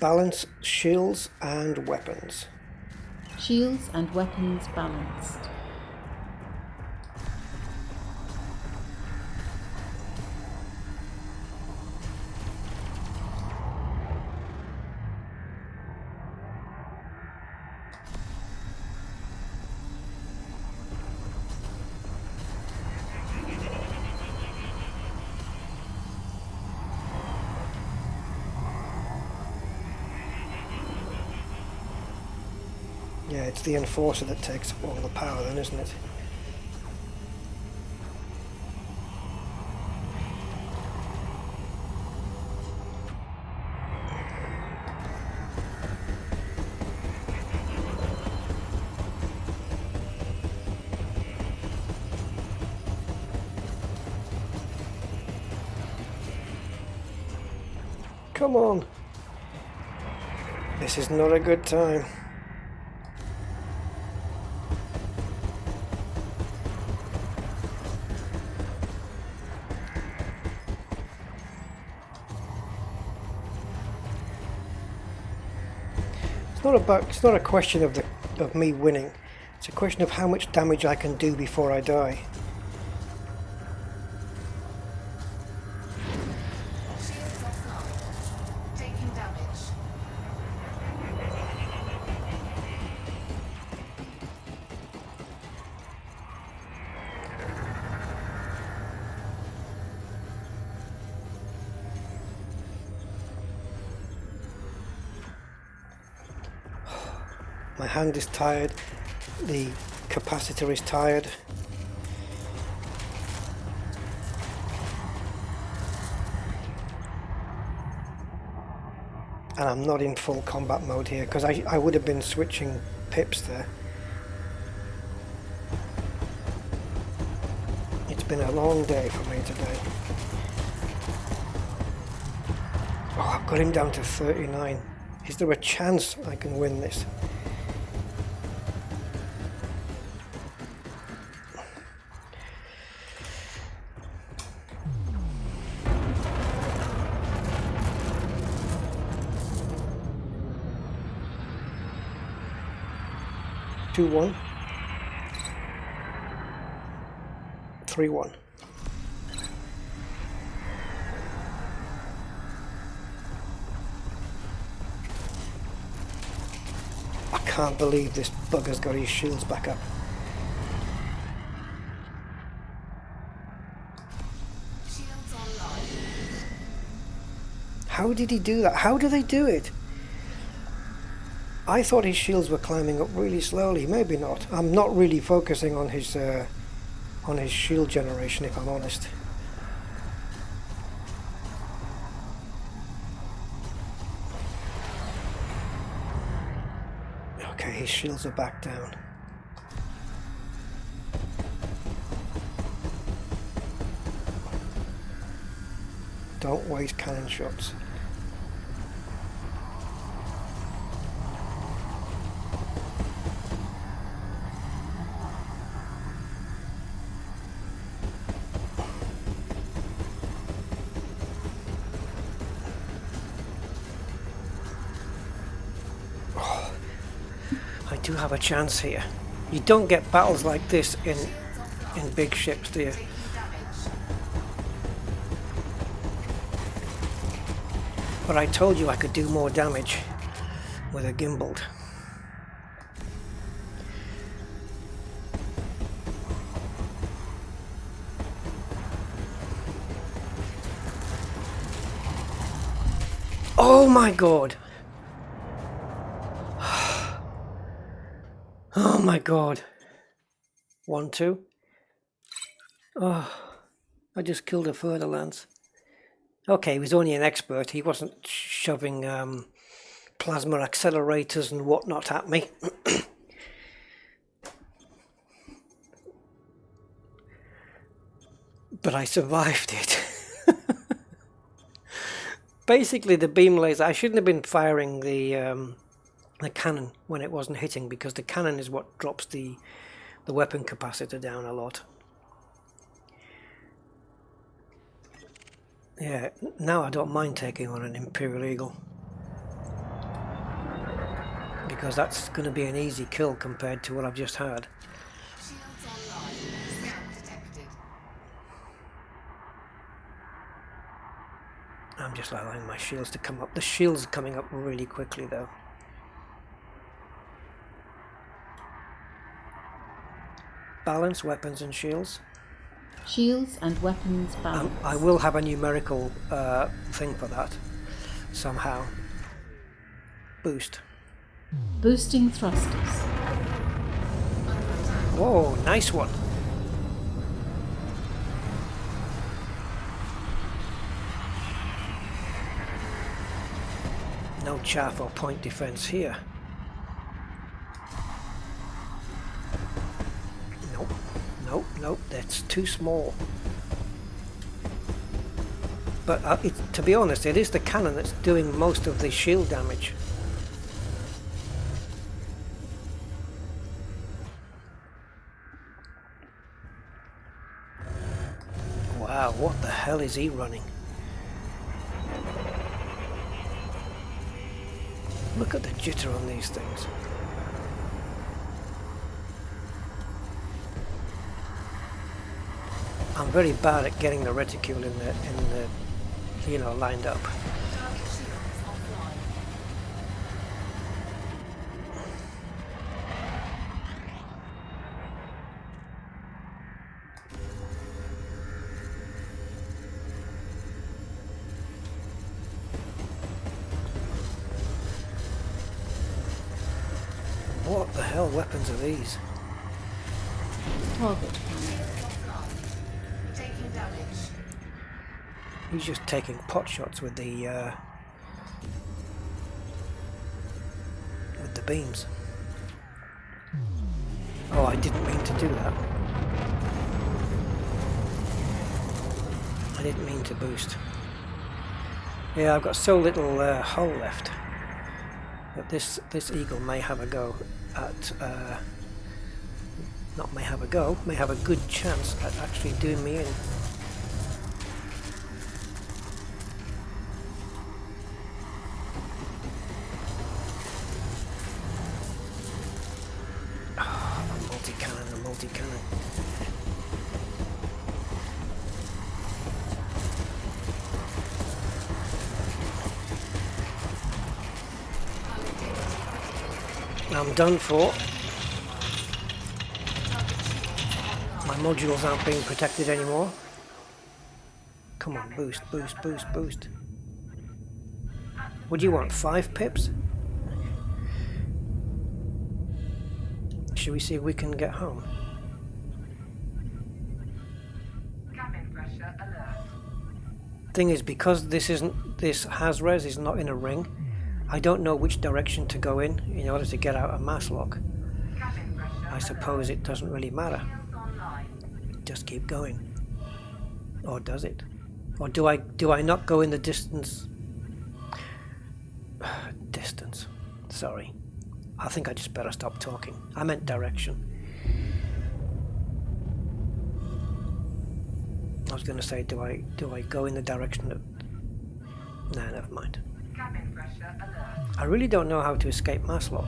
balance shields and weapons. Shields and weapons balanced. Yeah, it's the Enforcer that takes up all the power then, isn't it? Come on! This is not a good time. It's not a question of me winning. It's a question of how much damage I can do before I die. Shields offline. Taking damage. My hand is tired, the capacitor is tired. And I'm not in full combat mode here because I would have been switching pips there. It's been a long day for me today. Oh, I've got him down to 39. Is there a chance I can win this? Two, 1, 3, 1. I can't believe this bugger's got his shields back up. Shields online. How did he do that? How do they do it? I thought his shields were climbing up really slowly. Maybe not. I'm not really focusing on his shield generation, if I'm honest. Okay, his shields are back down. Don't waste cannon shots. I do have a chance here. You don't get battles like this in big ships, do you? Taking damage. But I told you I could do more damage with a gimbaled. Oh my god! Oh my god. 1, 2. Oh, I just killed a fer-de-lance. Okay, he was only an expert. He wasn't shoving plasma accelerators and whatnot at me. But I survived it. Basically, the beam laser, I shouldn't have been firing the cannon when it wasn't hitting, because the cannon is what drops the weapon capacitor down a lot. Yeah, now I don't mind taking on an Imperial Eagle. because that's going to be an easy kill compared to what I've just had. Shields online. Scan detected. I'm just allowing my shields to come up. The shields are coming up really quickly though. Balance, weapons and shields. Shields and weapons balance. I will have a numerical thing for that somehow. Boost. Boosting thrusters. Whoa, nice one. No chaff or point defense here. Nope, nope, nope, that's too small. But to be honest, it is the cannon that's doing most of the shield damage. Wow, what the hell is he running? Look at the jitter on these things. I'm very bad at getting the reticule in the you know, lined up. Target shields offline. What the hell weapons are these? Target. Shields offline. Taking damage. He's just taking pot shots with the beams. Oh, I didn't mean to do that. I didn't mean to boost. Yeah, I've got so little hull left that this eagle may have a go at not may have a go, may have a good chance at actually doing me in. The multi-cannon. I'm done for. My modules aren't being protected anymore. Come on, boost, boost, boost, boost. What do you want, 5 pips? Should we see if we can get home? Cabin pressure alert. Thing is, because this has-res is not in a ring, I don't know which direction to go in order to get out a mass lock. Cabin pressure I suppose it doesn't really matter. Shields online. Just keep going. Or does it? Or do I not go in the distance? Distance. Sorry. I think I just better stop talking. I meant direction. I was going to say, do I go in the direction that... Nah, never mind. Cabin pressure alert. I really don't know how to escape mass lock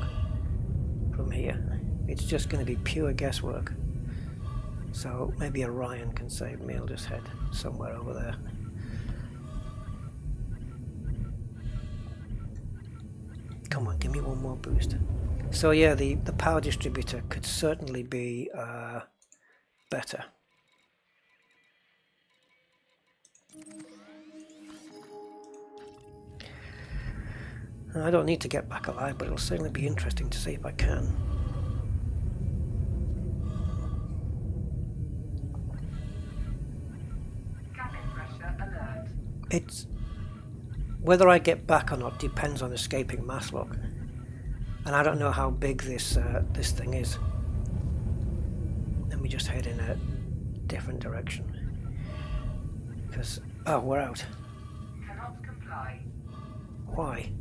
from here. It's just going to be pure guesswork. So maybe Orion can save me. I'll just head somewhere over there. Come on, give me one more boost. So yeah, the power distributor could certainly be better. I don't need to get back alive, but it'll certainly be interesting to see if I can. Cabin pressure alert. It's whether I get back or not depends on escaping mass lock, and I don't know how big this thing is. Let me just head in a different direction because we're out. Cannot comply. Why?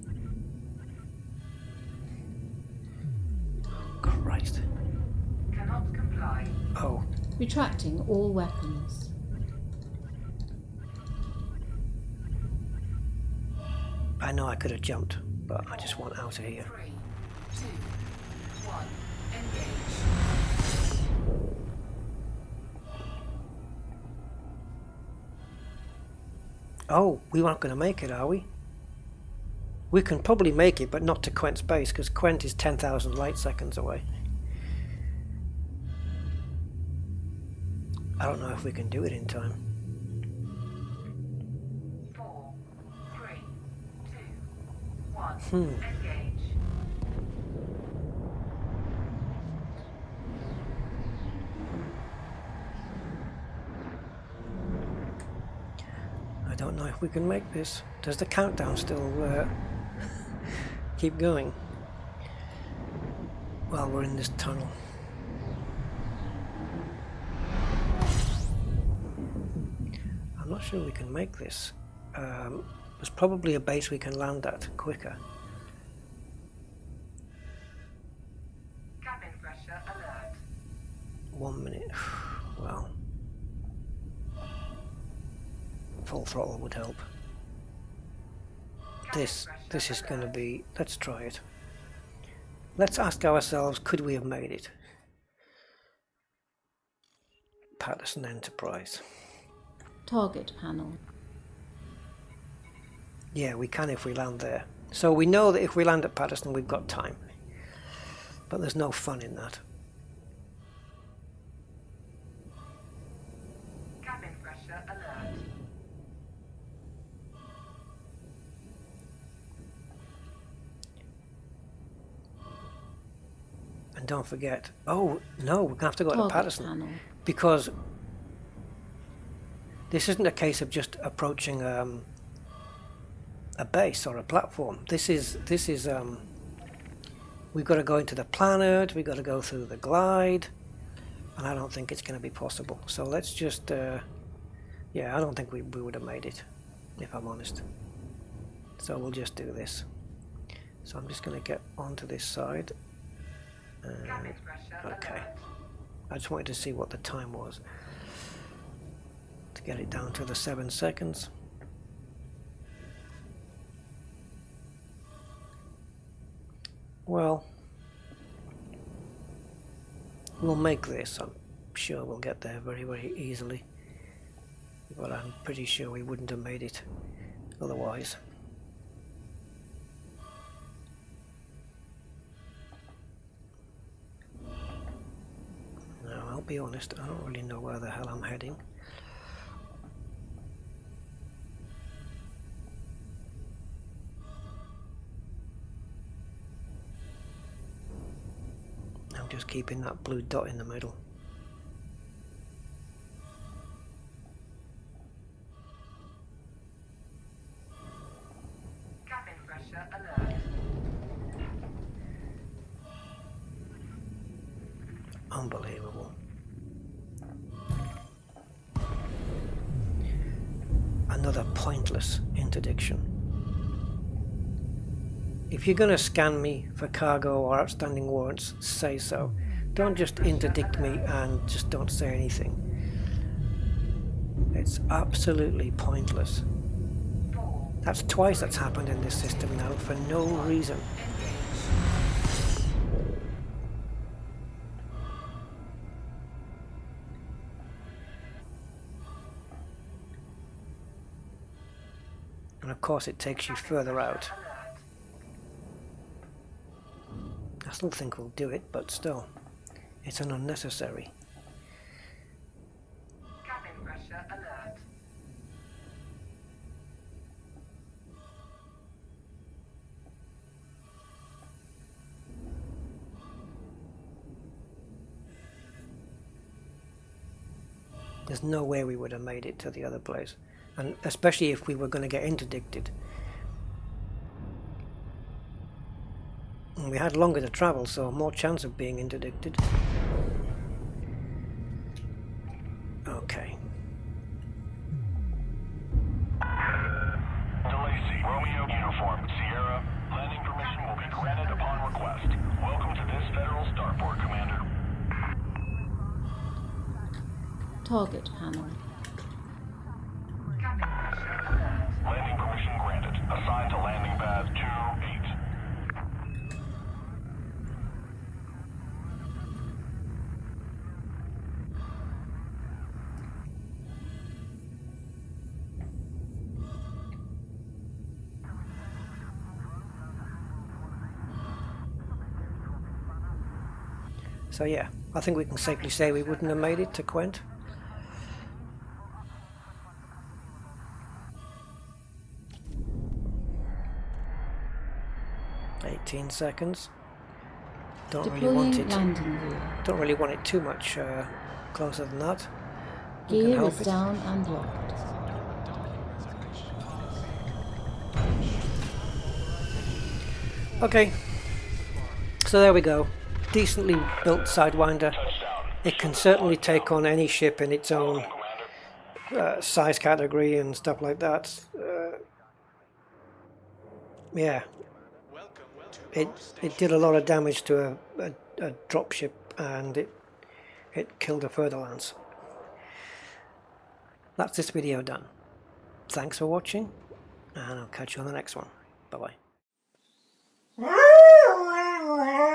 Christ. Cannot comply. Oh, Retracting all weapons. I know I could have jumped, but I just want out of here. 3, 2, Oh, we aren't going to make it, are we? We can probably make it, but not to Qwent's base, because Qwent is 10,000 light seconds away. I don't know if we can do it in time. 4, 3, 2, 1. Engage. I don't know if we can make this. Does the countdown still keep going while we're in this tunnel? I'm not sure we can make this. There's probably a base we can land at quicker. Cabin pressure alert. 1 minute. Well, full throttle would help. This is going to be... Let's try it. Let's ask ourselves, could we have made it? Patterson Enterprise. Target panel. Yeah, we can if we land there. So we know that if we land at Patterson, we've got time. But there's no fun in that. Cabin pressure alert. And don't forget... Oh, no, we're going to have to go to Target Patterson. panel. Because this isn't a case of just approaching a base or a platform. This is we've got to go into the planet, we've got to go through the glide, and I don't think it's going to be possible. So let's just yeah, I don't think we would have made it, if I'm honest. So we'll just do this. So I'm just going to get onto this side. Cabin pressure Okay. alert. I just wanted to see what the time was to get it down to the 7 seconds. Well, we'll make this. I'm sure we'll get there very, very easily. But I'm pretty sure we wouldn't have made it otherwise. Now, I'll be honest, I don't really know where the hell I'm heading. I'm just keeping that blue dot in the middle. Cabin pressure alert. Unbelievable. Another pointless interdiction. If you're going to scan me for cargo or outstanding warrants, say so. Don't just interdict me and just don't say anything. It's absolutely pointless. 4, That's twice that's happened in this system now for no reason. And of course it takes you further out. alert. I still think we'll do it, but still, it's an unnecessary. Cabin pressure alert. There's no way we would have made it to the other place, and especially if we were going to get interdicted. And we had longer to travel, so more chance of being interdicted. Okay. DeLacy, Romeo Uniform, Sierra. Landing permission will be granted upon request. Welcome to this federal starport, Commander. Target panel. Cabin pressure alert. Landing permission granted. Assigned to landing pad 28. So yeah, I think we can safely say we wouldn't have made it to Qwent. "18 seconds. Don't really want Deploying it. landing gear. Don't really want it too much closer than that. We can Gear help is it. down and locked. Okay, so there we go. Decently built Sidewinder. It can certainly take on any ship in its own size category and stuff like that. Yeah, it did a lot of damage to a dropship, and it killed a fer-de-lance. That's this video done. Thanks for watching, and I'll catch you on the next one. Bye bye.